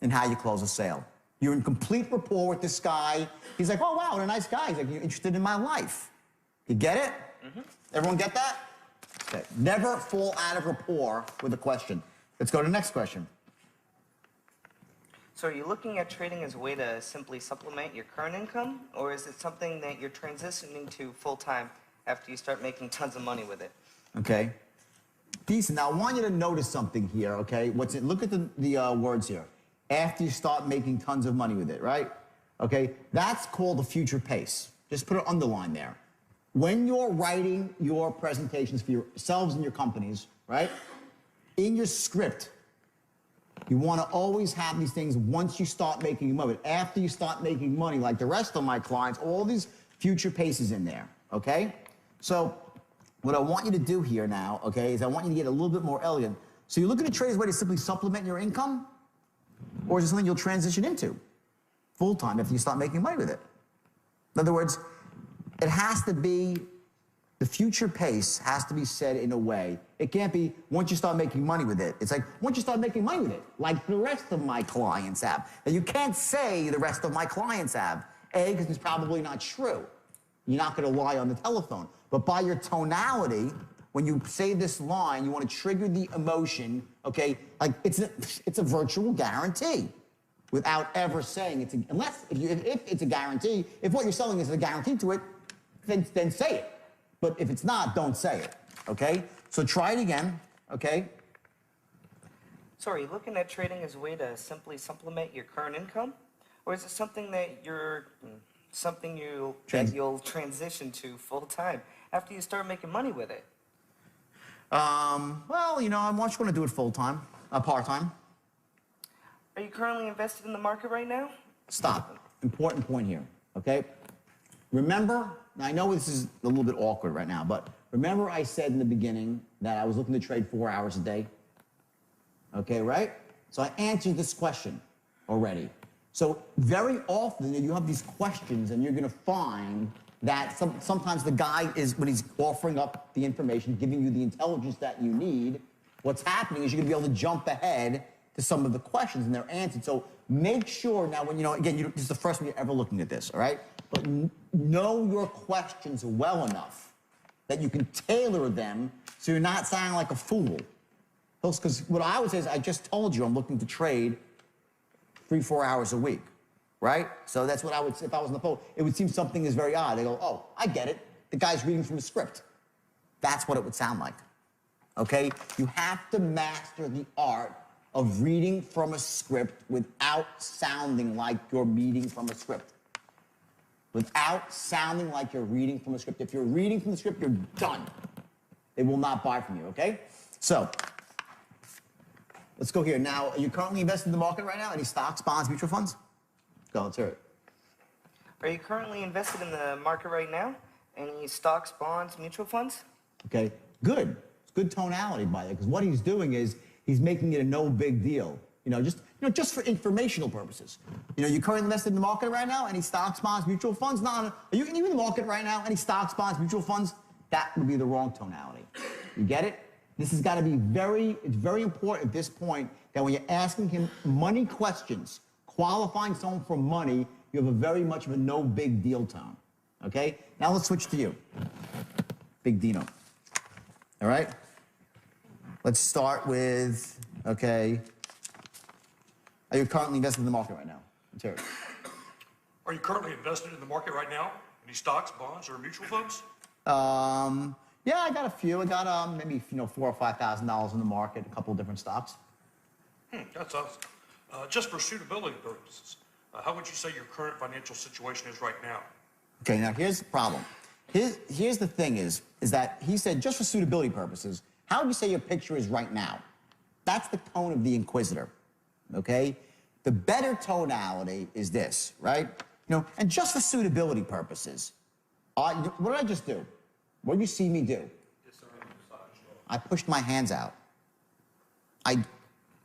in how you close a sale. You're in complete rapport with this guy. He's like, oh, wow, what a nice guy. He's like, you're interested in my life. You get it? Mm-hmm. Everyone get that? Okay. Never fall out of rapport with a question. Let's go to the next question. So are you looking at trading as a way to simply supplement your current income, or is it something that you're transitioning to full-time after you start making tons of money with it? Okay. Decent. Now, I want you to notice something here, okay? Look at the words here. After you start making tons of money with it, right? Okay, that's called the future pace. Just put an underline there. When you're writing your presentations for yourselves and your companies, right? In your script, you want to always have these things once you start making money. After you start making money, like the rest of my clients, all these future paces in there, okay? So what I want you to do here now, okay, is I want you to get a little bit more elegant. So you're looking at trade as a way to simply supplement your income, or is it something you'll transition into full-time after you start making money with it? In other words, it has to be, the future pace has to be said in a way. It can't be once you start making money with it. It's like once you start making money with it, like the rest of my clients have. Now you can't say the rest of my clients have, A, because it's probably not true. You're not going to lie on the telephone. But by your tonality, when you say this line, you want to trigger the emotion, okay? Like it's a virtual guarantee without ever saying it's if it's a guarantee, if what you're selling is a guarantee to it, then say it. But if it's not, don't say it, okay? So try it again, okay? So are you looking at trading as a way to simply supplement your current income? Or is it something that you'll transition to full-time after you start making money with it? Well, you know, I'm just going to do it full-time, part-time. Are you currently invested in the market right now? Stop. Important point here, okay? Remember, now I know this is a little bit awkward right now, but remember I said in the beginning that I was looking to trade 4 hours a day? Okay, right? So I answered this question already. So very often you have these questions and you're going to find that sometimes the guy is, when he's offering up the information, giving you the intelligence that you need, what's happening is you're going to be able to jump ahead to some of the questions and they're answered. So make sure now when, again, this is the first time you're ever looking at this, all right? But know your questions well enough that you can tailor them so you're not sounding like a fool. Because what I would say is, I just told you I'm looking to trade 3-4 hours a week, right? So that's what I would say if I was on the phone. It would seem something is very odd. They go, oh, I get it. The guy's reading from a script. That's what it would sound like, okay? You have to master the art of reading from a script without sounding like you're reading from a script. Without sounding like you're reading from a script. If you're reading from the script, you're done. They will not buy from you, okay? So, let's go here. Now, are you currently invested in the market right now? Any stocks, bonds, mutual funds? Go, let's hear it. Are you currently invested in the market right now? Any stocks, bonds, mutual funds? Okay, good. It's good tonality by it, because what he's doing is he's making it a no big deal. Just for informational purposes. You currently invested in the market right now? Any stocks, bonds, mutual funds? No. Are you in the market right now? Any stocks, bonds, mutual funds? That would be the wrong tonality. You get it? This has got to be it's very important at this point that when you're asking him money questions, qualifying someone for money, you have a very much of a no big deal tone. Okay? Now let's switch to you. Big Dino. All right? Let's start with, okay, are you currently invested in the market right now? Let's hear it. Are you currently invested in the market right now? Any stocks, bonds, or mutual funds? Yeah, I got a few. I got maybe $4,000 or $5,000 in the market, a couple of different stocks. That's awesome. Just for suitability purposes, how would you say your current financial situation is right now? Okay, now here's the problem. Here's the thing is that he said just for suitability purposes, how would you say your picture is right now? That's the tone of the inquisitor, okay? The better tonality is this, right? And just for suitability purposes, what did I just do? What did you see me do? I pushed my hands out. I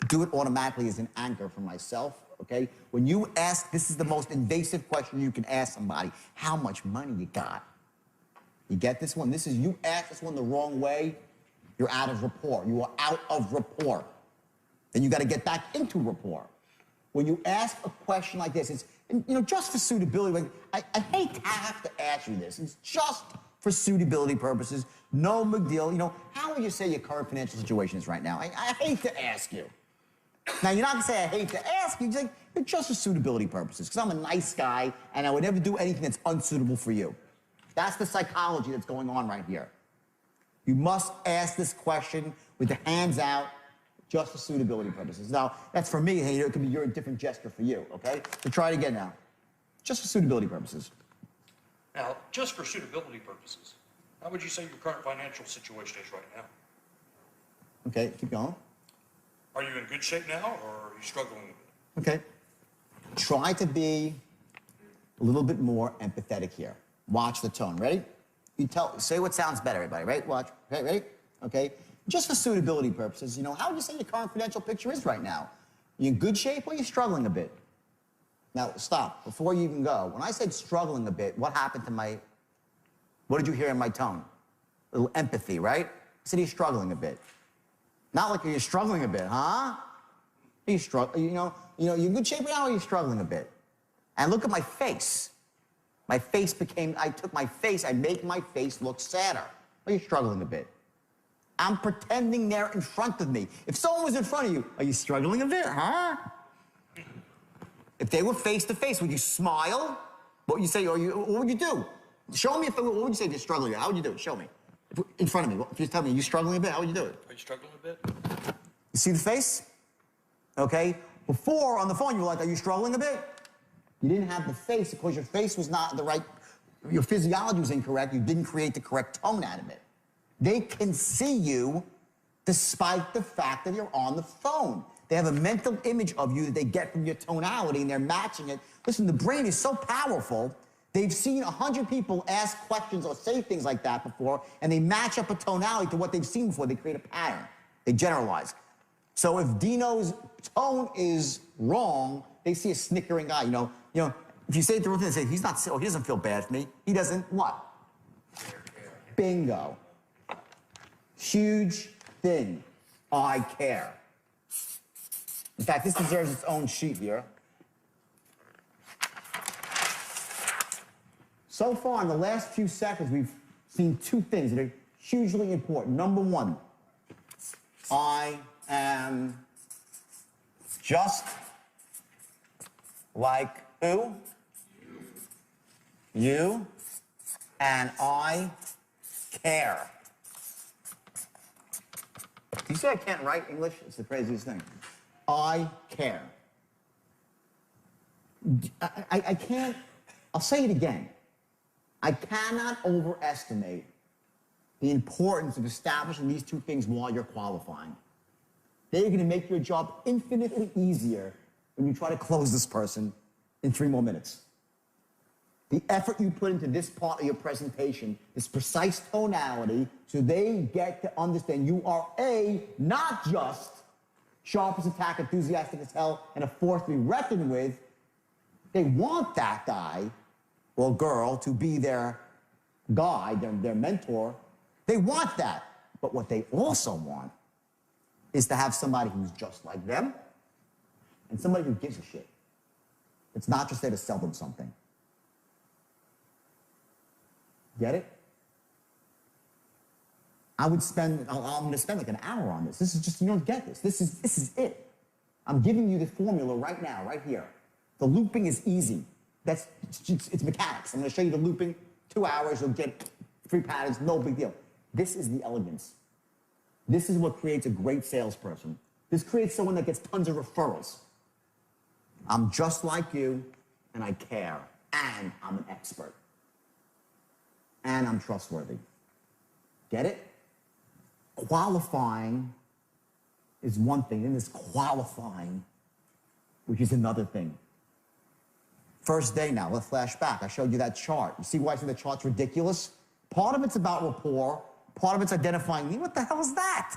do it automatically as an anchor for myself, okay? When you ask, this is the most invasive question you can ask somebody, how much money you got? You get this one? You ask this one the wrong way, you're out of rapport. You are out of rapport. Then you got to get back into rapport. When you ask a question like this, it's, just for suitability, I hate to have to ask you this. It's just for for suitability purposes. No big deal. You know, how would you say your current financial situation is right now? I hate to ask you. Now, you're not going to say, I hate to ask you. You're like, it's just for suitability purposes, because I'm a nice guy, and I would never do anything that's unsuitable for you. That's the psychology that's going on right here. You must ask this question with the hands out, just for suitability purposes. Now, that's for me. Hey, it could be a different gesture for you, okay? So try it again now. Just for suitability purposes. Now, just for suitability purposes, how would you say your current financial situation is right now? Okay, keep going. Are you in good shape now, or are you struggling with it? Okay. Try to be a little bit more empathetic here. Watch the tone. Ready? Say what sounds better, everybody. Right? Watch. Okay, ready? Okay. Just for suitability purposes, you know, how would you say your current financial picture is right now? You in good shape or are you struggling a bit? Now, stop. Before you even go, when I said struggling a bit, what happened to what did you hear in my tone? A little empathy, right? I said you're struggling a bit. Not like you're struggling a bit, huh? You know, you're in good shape now or you're struggling a bit? And look at my face. My face I took my face, I made my face look sadder. Are you struggling a bit? I'm pretending they're in front of me. If someone was in front of you, are you struggling a bit, huh? If they were face to face, would you smile? What would you say? What would you do? Show me what would you say if you're struggling? How would you do it? Show me. In front of me. If you tell me, are you struggling a bit? How would you do it? Are you struggling a bit? You see the face? Okay? Before, on the phone, you were like, are you struggling a bit? You didn't have the face because your face was not the right, your physiology was incorrect. You didn't create the correct tone out of it. They can see you despite the fact that you're on the phone. They have a mental image of you that they get from your tonality, and they're matching it. Listen, the brain is so powerful. They've seen 100 people ask questions or say things like that before, and they match up a tonality to what they've seen before. They create a pattern. They generalize. So if Dino's tone is wrong, they see a snickering guy. You know, if you say the real thing, they say, he's not, he doesn't feel bad for me. He doesn't what? Bingo. Huge thing. I care. In fact, this deserves its own sheet here. So far, in the last few seconds, we've seen two things that are hugely important. Number one, I am just like who? You. And I care. Do you say I can't write English? It's the craziest thing. I care. I can't, I'll say it again. I cannot overestimate the importance of establishing these two things while you're qualifying. They're going to make your job infinitely easier when you try to close this person in 3 more minutes. The effort you put into this part of your presentation, this precise tonality, so they get to understand you are not just sharp as a tack, enthusiastic as hell, and a force to be reckoned with. They want that guy or girl to be their guide, their mentor. They want that. But what they also want is to have somebody who's just like them and somebody who gives a shit. It's not just there to sell them something. Get it? I'm going to spend like an hour on this. This is just, you don't get this. This is it. I'm giving you the formula right now, right here. The looping is easy. It's mechanics. I'm going to show you the looping. 2 hours, you'll get 3 patterns, no big deal. This is the elegance. This is what creates a great salesperson. This creates someone that gets tons of referrals. I'm just like you, and I care, and I'm an expert. And I'm trustworthy. Get it? Qualifying is one thing, and there's qualifying, which is another thing. First day now, let's flash back. I showed you that chart. You see why I say the chart's ridiculous? Part of it's about rapport, part of it's identifying needs. What the hell is that?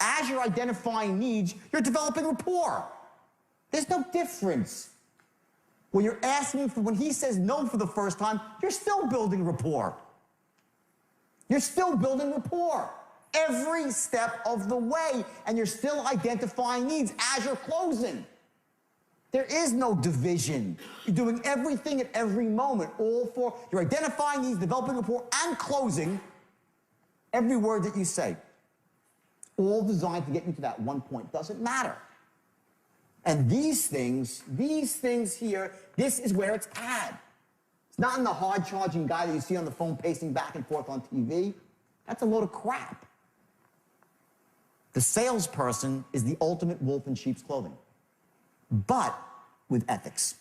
As you're identifying needs, you're developing rapport. There's no difference. When you're asking for, when he says no for the first time, you're still building rapport. You're still building rapport every step of the way, and you're still identifying needs as you're closing. There is no division. You're doing everything at every moment, you're identifying these, developing rapport, and closing every word that you say. All designed to get you to that one point. Doesn't matter. And these things here, this is where it's at. It's not in the hard-charging guy that you see on the phone pacing back and forth on TV. That's a load of crap. The salesperson is the ultimate wolf in sheep's clothing, but with ethics.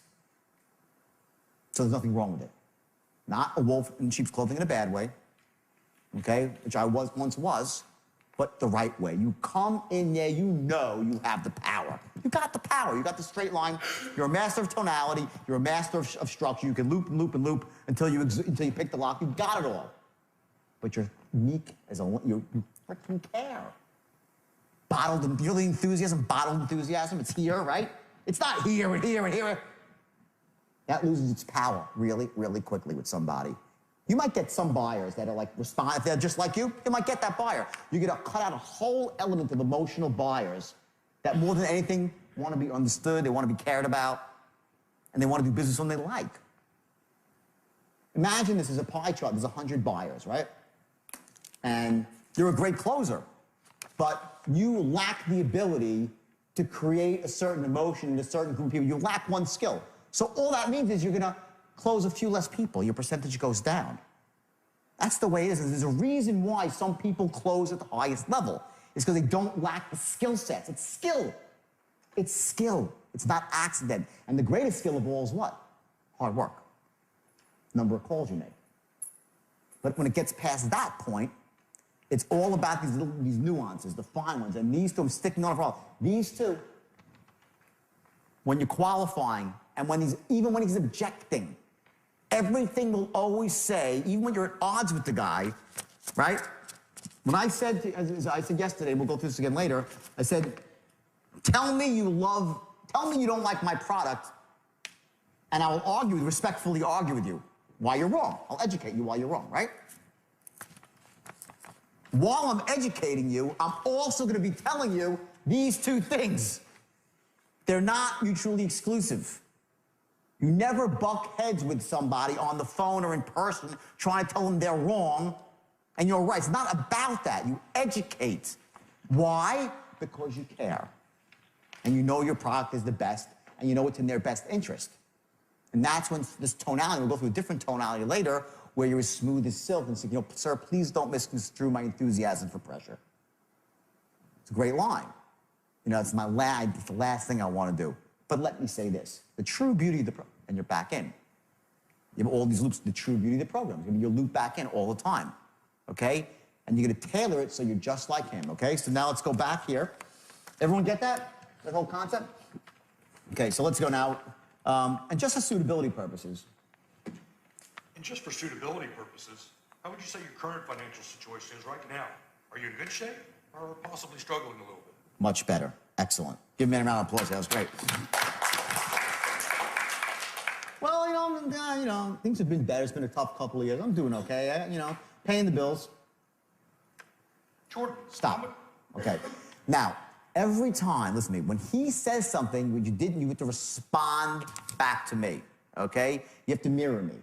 So there's nothing wrong with it. Not a wolf in sheep's clothing in a bad way, okay, which I once was, but the right way. You come in there, you know you have the power. You got the power. You got the straight line. You're a master of tonality. You're a master of structure. You can loop and loop and loop until you pick the lock. You got it all. But you're unique as you freaking care. Bottled, you know the enthusiasm, bottled enthusiasm? It's here, right? It's not here and here and here. That loses its power really, really quickly with somebody. You might get some buyers that are like, if they're just like you might get that buyer. You're gonna cut out a whole element of emotional buyers that more than anything want to be understood, they want to be cared about, and they want to do business when they like. Imagine this is a pie chart, there's 100 buyers, right? And you're a great closer, but you lack the ability to create a certain emotion in a certain group of people. You lack one skill. So all that means is you're gonna close a few less people. Your percentage goes down. That's the way it is. There's a reason why some people close at the highest level. It's because they don't lack the skill sets. It's skill. It's skill. It's not accident. And the greatest skill of all is what? Hard work. Number of calls you make. But when it gets past that point, it's all about these nuances, the fine ones, and these two, I'm sticking on it for all. These two, when you're qualifying, and even when he's objecting, everything will always say, even when you're at odds with the guy, right? When I said, as I said yesterday, we'll go through this again later, I said, tell me you don't like my product, and I will respectfully argue with you why you're wrong. I'll educate you why you're wrong, right? While I'm educating you, I'm also going to be telling you these two things. They're not mutually exclusive. You never buck heads with somebody on the phone or in person trying to tell them they're wrong and you're right. It's not about that. You educate. Why? Because you care. And you know your product is the best and you know it's in their best interest. And that's when this tonality, we'll go through a different tonality later, where you're as smooth as silk and say, sir, please don't misconstrue my enthusiasm for pressure. It's a great line. It's the last thing I want to do. But let me say this. The true beauty of the program, and you're back in. You have all these loops, the true beauty of the program. You'll loop back in all the time, okay? And you're going to tailor it so you're just like him, okay? So now let's go back here. Everyone get that? That whole concept? Okay, so let's go now. And just for suitability purposes. And just for suitability purposes, how would you say your current financial situation is right now? Are you in good shape or possibly struggling a little bit? Much better. Excellent. Give me a round of applause. That was great. Well, things have been better. It's been a tough couple of years. I'm doing okay. Paying the bills. Jordan. Stop. Okay. Now, every time, listen to me, when he says something you have to respond back to me, okay? You have to mirror me,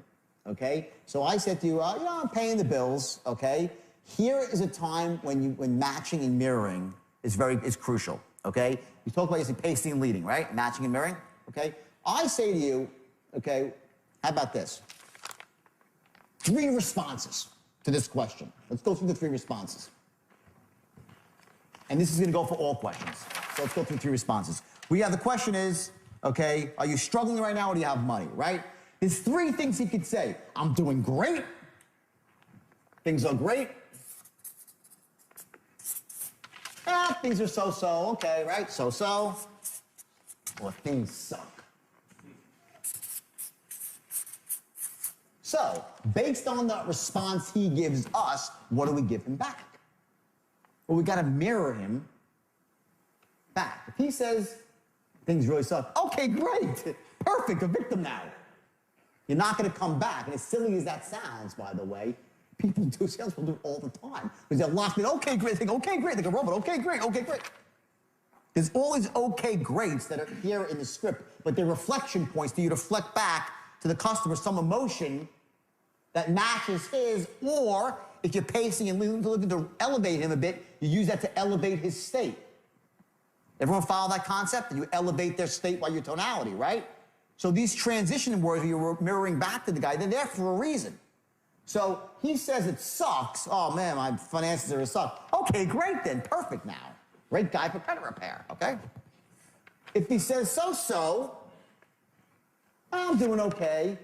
okay? So I said to you, I'm paying the bills, okay? Here is a time when matching and mirroring is crucial, okay? You talk about pacing and leading, right? Matching and mirroring, okay? I say to you, okay, how about this? 3 responses to this question. Let's go through the 3 responses. And this is going to go for all questions. So let's go through 3 responses. The question is, okay, are you struggling right now or do you have money, right? There's 3 things he could say. I'm doing great. Things are great. Things are so-so, okay, right? So-so. Or things suck. So, based on the response he gives us, what do we give him back? Well, we got to mirror him back. If he says things really suck, okay, great, perfect, a victim now. You're not going to come back. And as silly as that sounds, by the way, salespeople do it all the time. Because they're locked in, okay, great, they think, okay, great, like a robot, okay, great, okay, great. There's all these okay, greats that are here in the script, but they're reflection points for you to reflect back to the customer some emotion that matches his, or if you're pacing and looking to elevate him a bit, you use that to elevate his state. Everyone follow that concept? You elevate their state by your tonality, right? So these transition words you're mirroring back to the guy, they're there for a reason. So he says it sucks. Oh man, my finances are a suck. Okay, great then, perfect now. Great guy for credit repair, okay? If he says so-so, I'm doing okay.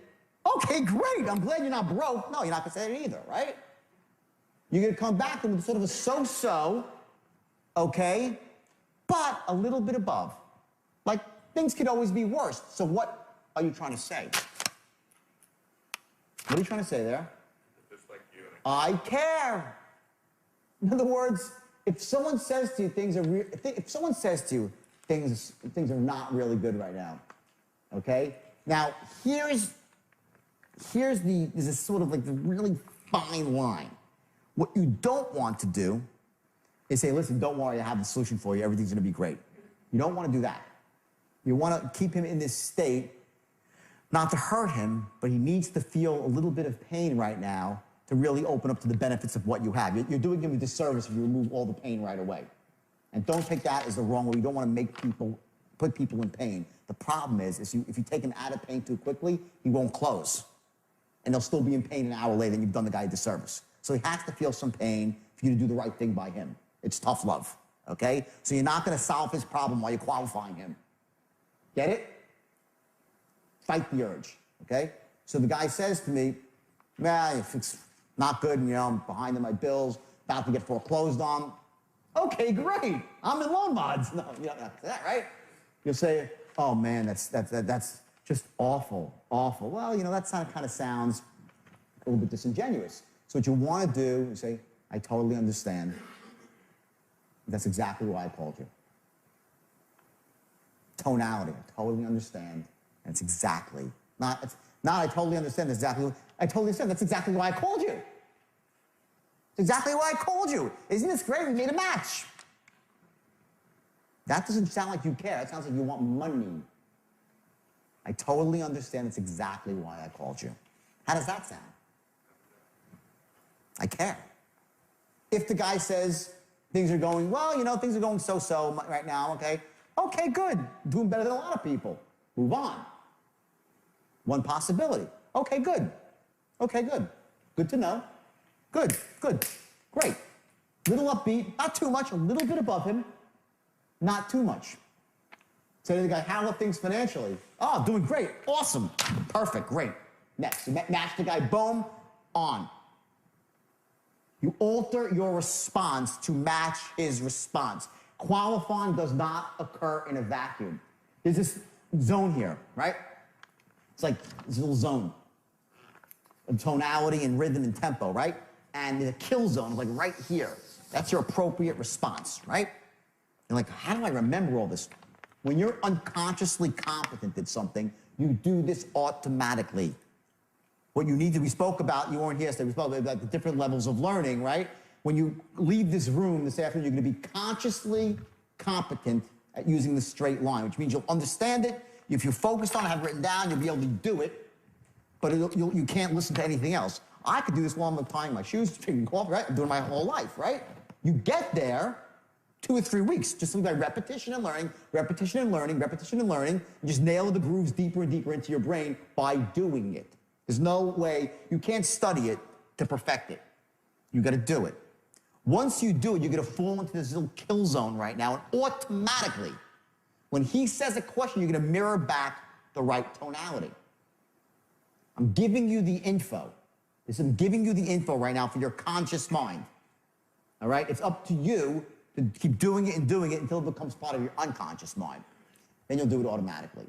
Okay, great, I'm glad you're not broke. No, you're not gonna say it either, right? You're gonna come back with sort of a so-so, okay, but a little bit above. Like, things could always be worse. So what are you trying to say? What are you trying to say there? Just like you. I care. In other words, if someone says to you things are if someone says to you things are not really good right now, okay? Now there's this sort of like the really fine line. What you don't want to do is say, listen, don't worry, I have the solution for you. Everything's going to be great. You don't want to do that. You want to keep him in this state, not to hurt him, but he needs to feel a little bit of pain right now to really open up to the benefits of what you have. You're doing him a disservice if you remove all the pain right away. And don't take that as the wrong way. You don't want to put people in pain. The problem is if you take him out of pain too quickly, he won't close. And they'll still be in pain an hour later and you've done the guy a disservice. So he has to feel some pain for you to do the right thing by him. It's tough love, okay? So you're not going to solve his problem while you're qualifying him. Get it? Fight the urge, okay? So the guy says to me, nah, if it's not good, you know, I'm behind on my bills, about to get foreclosed on. Okay, great. I'm in loan mods. No, you don't have to say that, right? You'll say, oh man, that's just awful, awful. Well, you know, that kind of sounds a little bit disingenuous. So what you want to do is say, I totally understand. That's exactly why I called you. Tonality, I totally understand. And it's exactly, not I totally understand, I totally understand, that's exactly why I called you. It's exactly why I called you. Isn't this great? We made a match. That doesn't sound like you care. That sounds like you want money. I totally understand. That's exactly why I called you. How does that sound? I care. If the guy says things are going, well, you know, things are going so-so right now, okay? Okay, good. Doing better than a lot of people. Move on. One possibility. Okay, good. Okay, good. Good to know. Good, good, great. Little upbeat, not too much, a little bit above him, not too much. Say to the guy, how are things financially? Oh, doing great, awesome, perfect, great. Next, match the guy, boom, on. You alter your response to match his response. Qualifying does not occur in a vacuum. There's this zone here, right? It's like this little zone of tonality and rhythm and tempo, right? And the kill zone is like right here. That's your appropriate response, right? You're like, how do I remember all this? When you're unconsciously competent at something, you do this automatically. What you need to, we spoke about, you weren't here yesterday, we spoke about the different levels of learning, right? When you leave this room this afternoon, you're going to be consciously competent at using the straight line, which means you'll understand it. If you're focused on it, have it written down, you'll be able to do it, but you can't listen to anything else. I could do this while I'm tying my shoes, drinking coffee, right? I'm doing my whole life, right? You get there 2 or 3 weeks, just by repetition and learning, repetition and learning, repetition and learning. You just nail the grooves deeper and deeper into your brain by doing it. There's no way, you can't study it to perfect it. You gotta do it. Once you do it, you're gonna fall into this little kill zone right now, and automatically, when he says a question, you're gonna mirror back the right tonality. I'm giving you the info. I'm giving you the info right now for your conscious mind. All right? It's up to you to keep doing it until it becomes part of your unconscious mind. Then you'll do it automatically.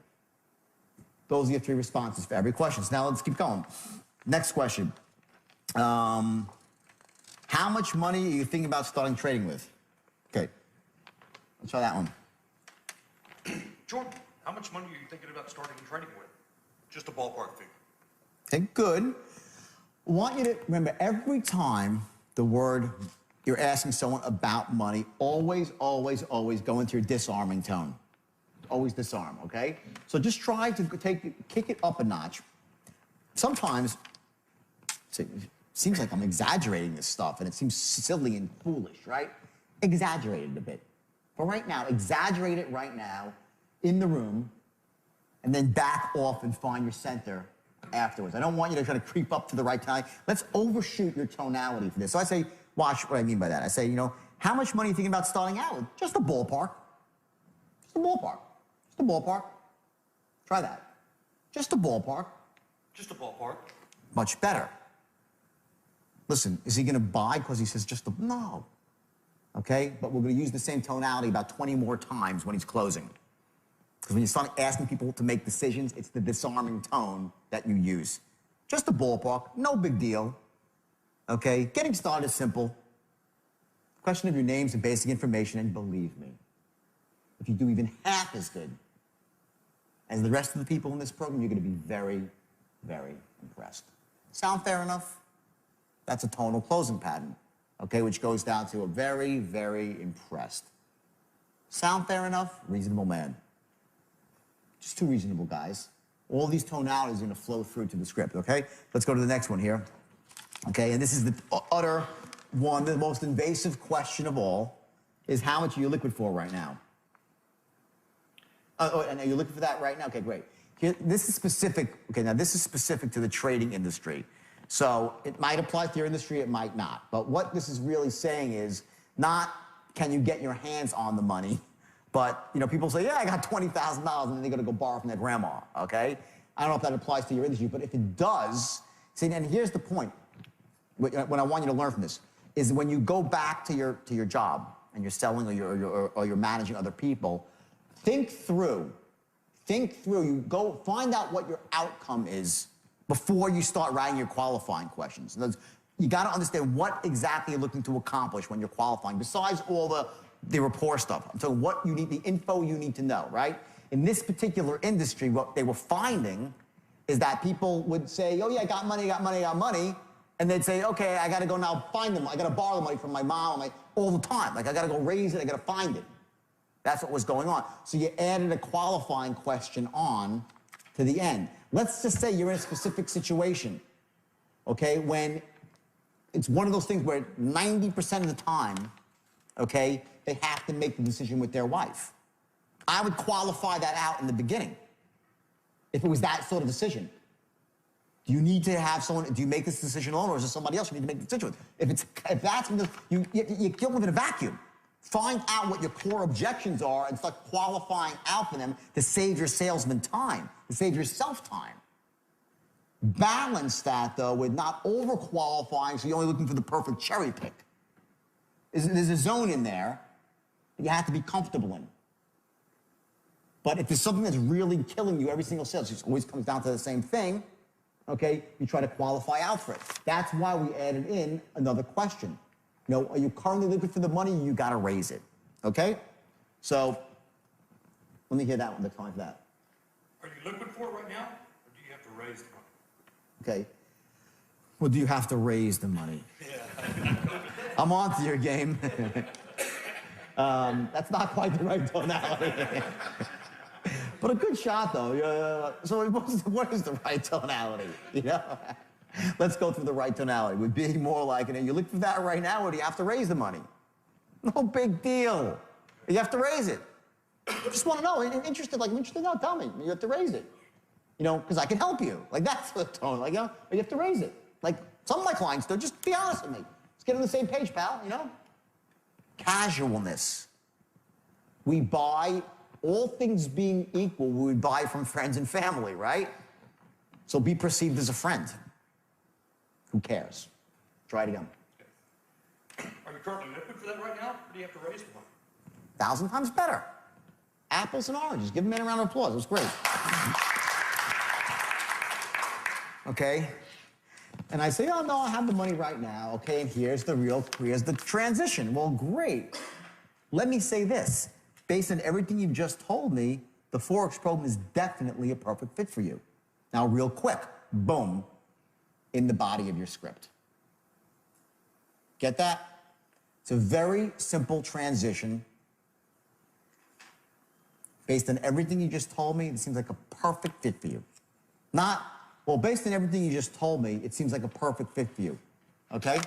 Those are your 3 responses for every question. So now let's keep going. Next question. How much money are you thinking about starting trading with? Okay. Let's try that one. Jordan, how much money are you thinking about starting trading with? Just a ballpark figure. Okay, good. I want you to remember every time the word you're asking someone about money, always, always, always go into your disarming tone. Always disarm, okay? So just try to kick it up a notch. Sometimes, it seems like I'm exaggerating this stuff, and it seems silly and foolish, right? Exaggerate it a bit. But right now, exaggerate it right now in the room, and then back off and find your center afterwards. I don't want you to try to creep up to the right tone. Let's overshoot your tonality for this. So I say, watch what I mean by that. I say, you know, how much money are you thinking about starting out with? Just a ballpark. Just a ballpark. Just a ballpark. Try that. Just a ballpark. Just a ballpark. Much better. Listen, is he going to buy because he says just a... No. Okay? But we're going to use the same tonality about 20 more times when he's closing. Because when you start asking people to make decisions, it's the disarming tone that you use. Just a ballpark. No big deal. Okay? Getting started is simple. Question of your names and basic information, and believe me, if you do even half as good as the rest of the people in this program, you're going to be very, very impressed. Sound fair enough? That's a tonal closing pattern, okay, which goes down to a very, very impressed. Sound fair enough? Reasonable man. Just two reasonable guys. All these tonalities are going to flow through to the script, okay? Let's go to the next one here. Okay, and this is the utter one, the most invasive question of all, is how much are you liquid for right now? And are you looking for that right now? Okay, great. Here, this is specific. Okay, now this is specific to the trading industry. So it might apply to your industry, it might not. But what this is really saying is not can you get your hands on the money, but you know, people say, yeah, I got $20,000, and then they're gonna go borrow from their grandma, okay? I don't know if that applies to your industry, but if it does, see, and here's the point, what I want you to learn from this, is when you go back to your job, and you're selling or you're managing other people, think through, you go find out what your outcome is before you start writing your qualifying questions. You got to understand what exactly you're looking to accomplish when you're qualifying, besides all the rapport stuff. I'm talking what you need, the info you need to know, right? In this particular industry, what they were finding is that people would say, oh yeah, I got money, and they'd say, okay, I got to go now find them. I got to borrow the money from my mom all the time. Like, I got to go raise it, I got to find it. That's what was going on. So you added a qualifying question on to the end. Let's just say you're in a specific situation, okay, when it's one of those things where 90% of the time, okay, they have to make the decision with their wife. I would qualify that out in the beginning if it was that sort of decision. Do you need to have someone, do you make this decision alone, or is there somebody else you need to make the decision with? If that's, you don't live in a vacuum. Find out what your core objections are and start qualifying out for them to save your salesman time, to save yourself time. Balance that, though, with not over-qualifying, so you're only looking for the perfect cherry pick. There's a zone in there that you have to be comfortable in. But if there's something that's really killing you every single sales, it always comes down to the same thing, okay, you try to qualify out for it. That's why we added in another question. You know, are you currently looking for the money? You got to raise it, okay? So let me hear that one. Let's find that. Are you liquid for it right now, or do you have to raise the money? Okay. Well, do you have to raise the money? Yeah. I'm on to your game. That's not quite the right tonality. But a good shot, though. So what is the right tonality, you know? Let's go through the right tonality. Would be more like, you look for that right now, or do you have to raise the money? No big deal. You have to raise it. Just want to know. I'm interested. No, tell me. You have to raise it. You know, because I can help you. Like, that's the tone. Like, you have to raise it. Like, some of my clients do. Just be honest with me. Let's get on the same page, pal, you know? Casualness. We buy, all things being equal, we would buy from friends and family, right? So be perceived as a friend. Who cares? Try it again. Are you currently liquid for that right now, or do you have to raise the money? 1,000 times better. Apples and oranges. Give them a round of applause. It was great. Okay? And I say, oh, no, I have the money right now. Okay, and here's the transition. Well, great. Let me say this. Based on everything you've just told me, the Forex program is definitely a perfect fit for you. Now, real quick, boom, in the body of your script. Get that? It's a very simple transition. Based on everything you just told me, it seems like a perfect fit for you. Not, well, based on everything you just told me, it seems like a perfect fit for you. Okay?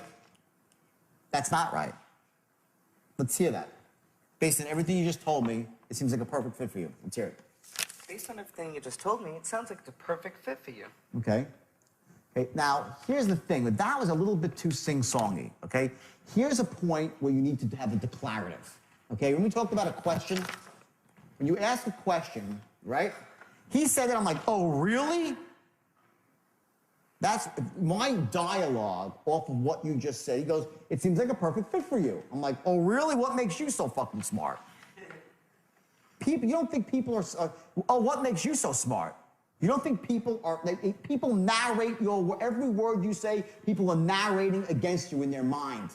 That's not right. Let's hear that. Based on everything you just told me, it seems like a perfect fit for you. Let's hear it. Based on everything you just told me, it sounds like the perfect fit for you. Okay? Okay, now, here's the thing. That was a little bit too sing-songy, okay? Here's a point where you need to have a declarative, okay? When we talked about a question, when you ask a question, right? He said it, I'm like, oh, really? That's my dialogue off of what you just said. He goes, it seems like a perfect fit for you. I'm like, oh, really? What makes you so fucking smart? People, you don't think people are, oh, what makes you so smart? You don't think people are, people narrate every word you say, people are narrating against you in their mind,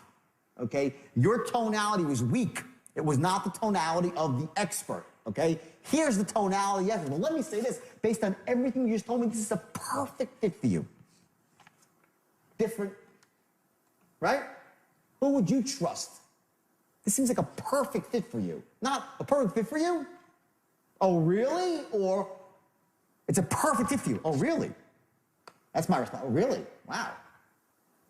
okay? Your tonality was weak. It was not the tonality of the expert, okay? Here's the tonality of the expert. Well, let me say this. Based on everything you just told me, this is a perfect fit for you. Different, right? Who would you trust? This seems like a perfect fit for you. Not a perfect fit for you? Oh, really? Or it's a perfect fit for you. Oh, really? That's my response. Oh, really? Wow.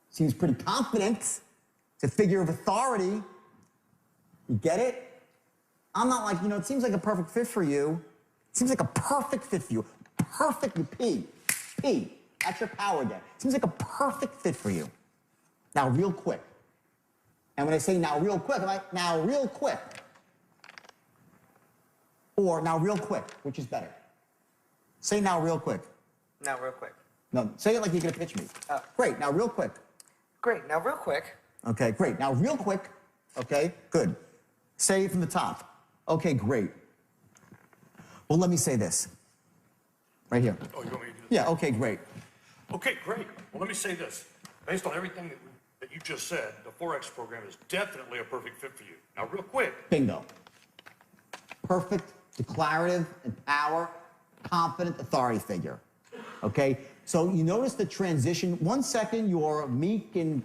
Seems pretty confident. It's a figure of authority. You get it? I'm not like, it seems like a perfect fit for you. It seems like a perfect fit for you. Perfect, you P. That's your power again. It seems like a perfect fit for you. Now, real quick. And when I say now real quick, I'm like, now real quick. Or now real quick, which is better? Say now real quick. Now real quick. No, say it like you're going to pitch me. Great, now real quick. Great, now real quick. Okay, great. Now real quick. Okay, good. Say it from the top. Okay, great. Well, let me say this. Right here. Oh, you want me to do this? Yeah, okay, great. Okay, great. Well, let me say this. Based on everything that you just said, the Forex program is definitely a perfect fit for you. Now, real quick. Bingo. Perfect, declarative, and power, confident authority figure. Okay? So you notice the transition. 1 second, you're meek and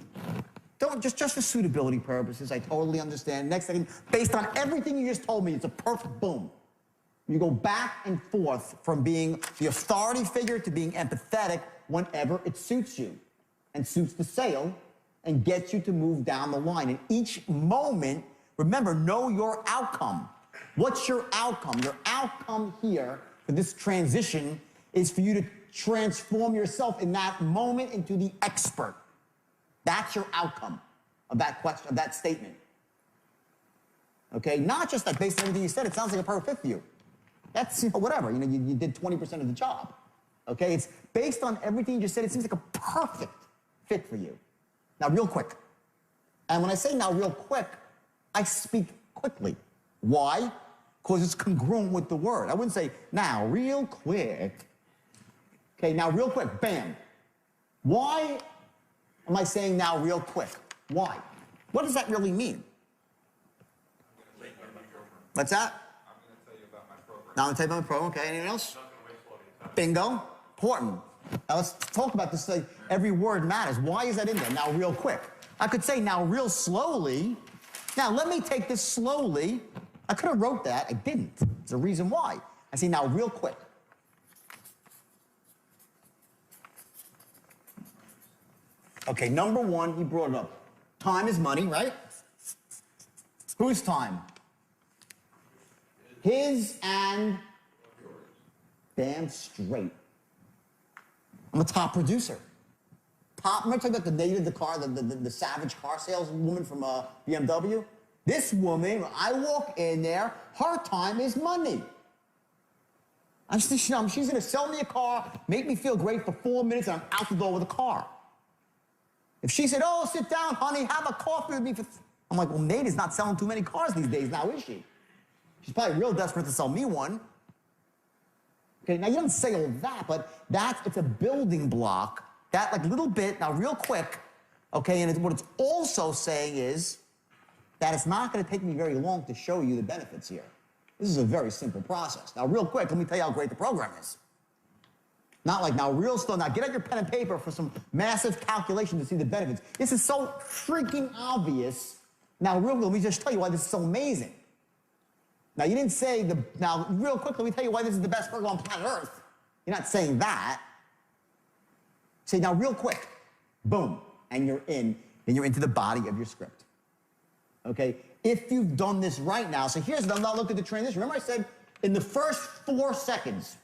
don't just for suitability purposes. I totally understand. Next second, based on everything you just told me, it's a perfect boom. You go back and forth from being the authority figure to being empathetic whenever it suits you and suits the sale and gets you to move down the line. And each moment, remember, know your outcome. What's your outcome? Your outcome here for this transition is for you to transform yourself in that moment into the expert. That's your outcome of that question, of that statement. Okay? Not just that based on everything you said, it sounds like a perfect fit for you. That's, whatever. You did 20% of the job. Okay? It's based on everything you just said, it seems like a perfect fit for you. Now, real quick. And when I say now real quick, I speak quickly. Why? Because it's congruent with the word. I wouldn't say now real quick. Okay, now real quick, bam. Why am I saying now real quick? Why? What does that really mean? What's that? I'm going to tell you about my program. Now I'm going to tell you about my program. Okay, anything else? Bingo. Important. Now let's talk about this. Like, every word matters. Why is that in there? Now real quick. I could say now real slowly. Now let me take this slowly. I could have wrote that. I didn't. There's a reason why. I say now real quick. Okay, number one, he brought it up. Time is money, right? Whose time? His and damn straight. I'm a top producer. Remember talking about the native, the savage car saleswoman from BMW? This woman, when I walk in there, her time is money. She's going to sell me a car, make me feel great for 4 minutes, and I'm out the door with a car. If she said, oh, sit down, honey, have a coffee with me. I'm like, well, Nate is not selling too many cars these days now, is she? She's probably real desperate to sell me one. Okay, now you don't say all that, but it's a building block. That like little bit, now real quick, okay, and what it's also saying is that it's not going to take me very long to show you the benefits here. This is a very simple process. Now real quick, let me tell you how great the program is. Not like now real slow, now get out your pen and paper for some massive calculation to see the benefits. This is so freaking obvious Now, let me just tell you why this is so amazing. Now, you didn't say now, real quick, let me tell you why this is the best burger on planet Earth. You're not saying that. Say, now, real quick, boom, and you're in, and you're into the body of your script. Okay? If you've done this right now, so here's, now look at the transition. Remember I said, in the first 4 seconds,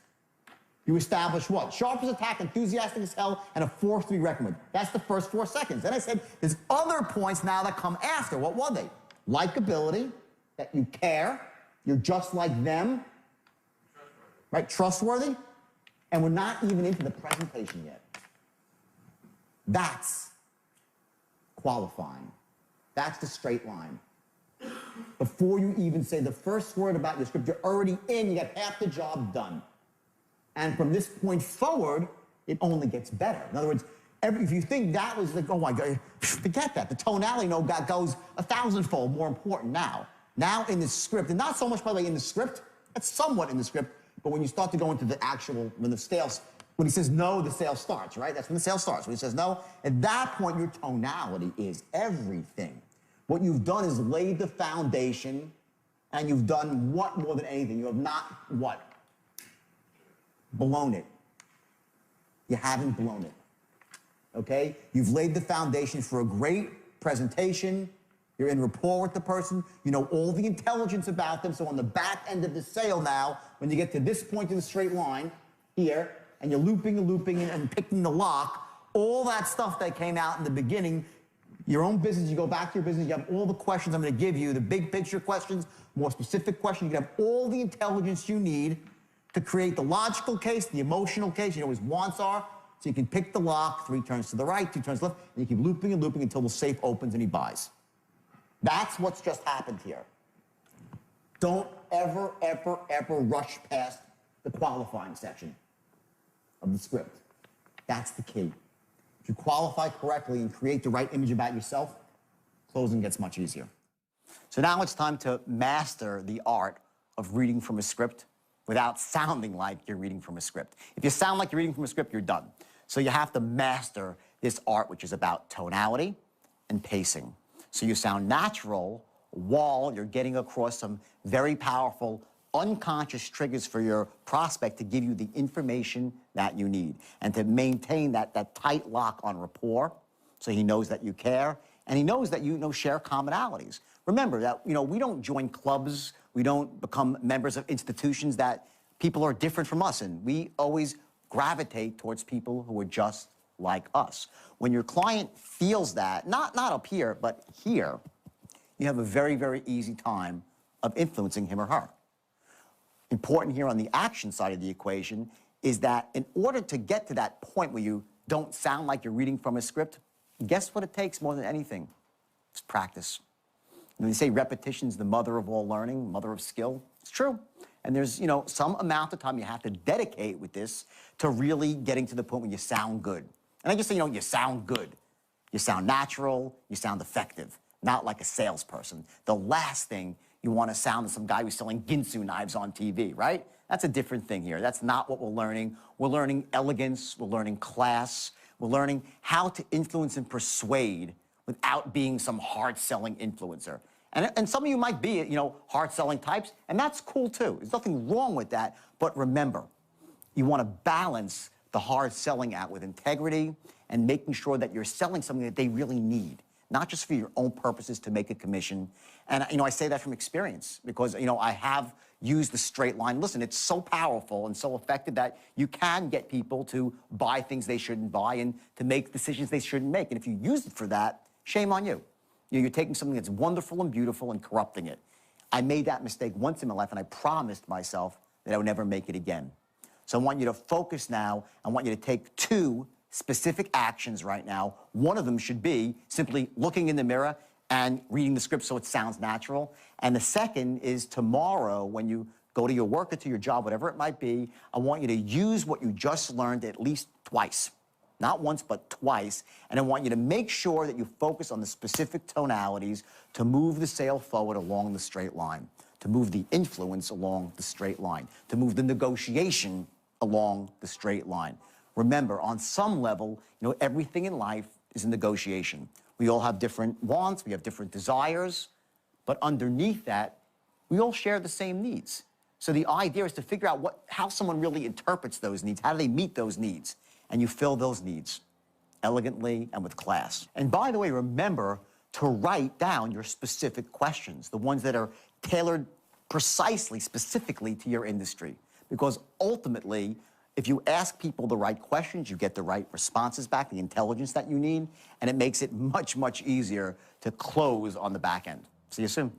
you establish what? Sharp as a tack, enthusiastic as hell, and a 4th to be reckoned with. That's the first 4 seconds. Then I said, there's other points now that come after. What were they? Likability, that you care, you're just like them, right? Trustworthy, and we're not even into the presentation yet. That's qualifying. That's the straight line. Before you even say the first word about your script, you're already in, you got half the job done. And from this point forward, it only gets better. In other words, if you think that was like, oh my God, forget that. The tonality goes 1,000-fold more important now. Now in the script, and not so much, by the way, in the script, that's somewhat in the script, but when you start to go into the actual, when he says no, the sale starts, right? That's when the sale starts. When he says no, at that point, your tonality is everything. What you've done is laid the foundation, and you've done what more than anything? You have not what? Blown it. You haven't blown it. Okay? You've laid the foundation for a great presentation. You're in rapport with the person. You know all the intelligence about them. So on the back end of the sale now, when you get to this point in the straight line here, and you're looping and looping and picking the lock, all that stuff that came out in the beginning, your own business, you go back to your business, you have all the questions I'm going to give you, the big picture questions, more specific questions. You can have all the intelligence you need to create the logical case, the emotional case, you know what his wants are, so you can pick the lock, 3 turns to the right, 2 turns left, and you keep looping and looping until the safe opens and he buys. That's what's just happened here. Don't ever, ever, ever rush past the qualifying section of the script. That's the key. If you qualify correctly and create the right image about yourself, closing gets much easier. So now it's time to master the art of reading from a script without sounding like you're reading from a script. If you sound like you're reading from a script, you're done. So you have to master this art, which is about tonality and pacing. So you sound natural while you're getting across some very powerful unconscious triggers for your prospect to give you the information that you need and to maintain that tight lock on rapport so he knows that you care and he knows that you share commonalities. Remember that we don't join clubs, we don't become members of institutions that people are different from us, and we always gravitate towards people who are just like us. When your client feels that, not up here, but here, you have a very, very easy time of influencing him or her. Important here on the action side of the equation is that in order to get to that point where you don't sound like you're reading from a script, guess what it takes more than anything? It's practice. And they say repetition's the mother of all learning, mother of skill. It's true. And there's, some amount of time you have to dedicate with this to really getting to the point where you sound good. And I just say, you sound good. You sound natural, you sound effective, not like a salesperson. The last thing you want to sound as some guy who's selling Ginsu knives on TV, right? That's a different thing here. That's not what we're learning. We're learning elegance, we're learning class, we're learning how to influence and persuade without being some hard-selling influencer. And some of you might be, hard-selling types, and that's cool too. There's nothing wrong with that, but remember, you want to balance the hard selling out with integrity and making sure that you're selling something that they really need, not just for your own purposes to make a commission. And, I say that from experience because, I have used the straight line. Listen, it's so powerful and so effective that you can get people to buy things they shouldn't buy and to make decisions they shouldn't make. And if you use it for that, shame on you. You're taking something that's wonderful and beautiful and corrupting it. I made that mistake once in my life, and I promised myself that I would never make it again. So I want you to focus now. I want you to take 2 specific actions right now. One of them should be simply looking in the mirror and reading the script so it sounds natural. And the second is tomorrow when you go to your work or to your job, whatever it might be, I want you to use what you just learned at least twice. Not once, but twice. And I want you to make sure that you focus on the specific tonalities to move the sale forward along the straight line, to move the influence along the straight line, to move the negotiation along the straight line. Remember, on some level, everything in life is a negotiation. We all have different wants, we have different desires, but underneath that, we all share the same needs. So the idea is to figure out how someone really interprets those needs, how do they meet those needs, and you fill those needs elegantly and with class. And by the way, remember to write down your specific questions, the ones that are tailored precisely, specifically to your industry. Because ultimately, if you ask people the right questions, you get the right responses back, the intelligence that you need, and it makes it much, much easier to close on the back end. See you soon.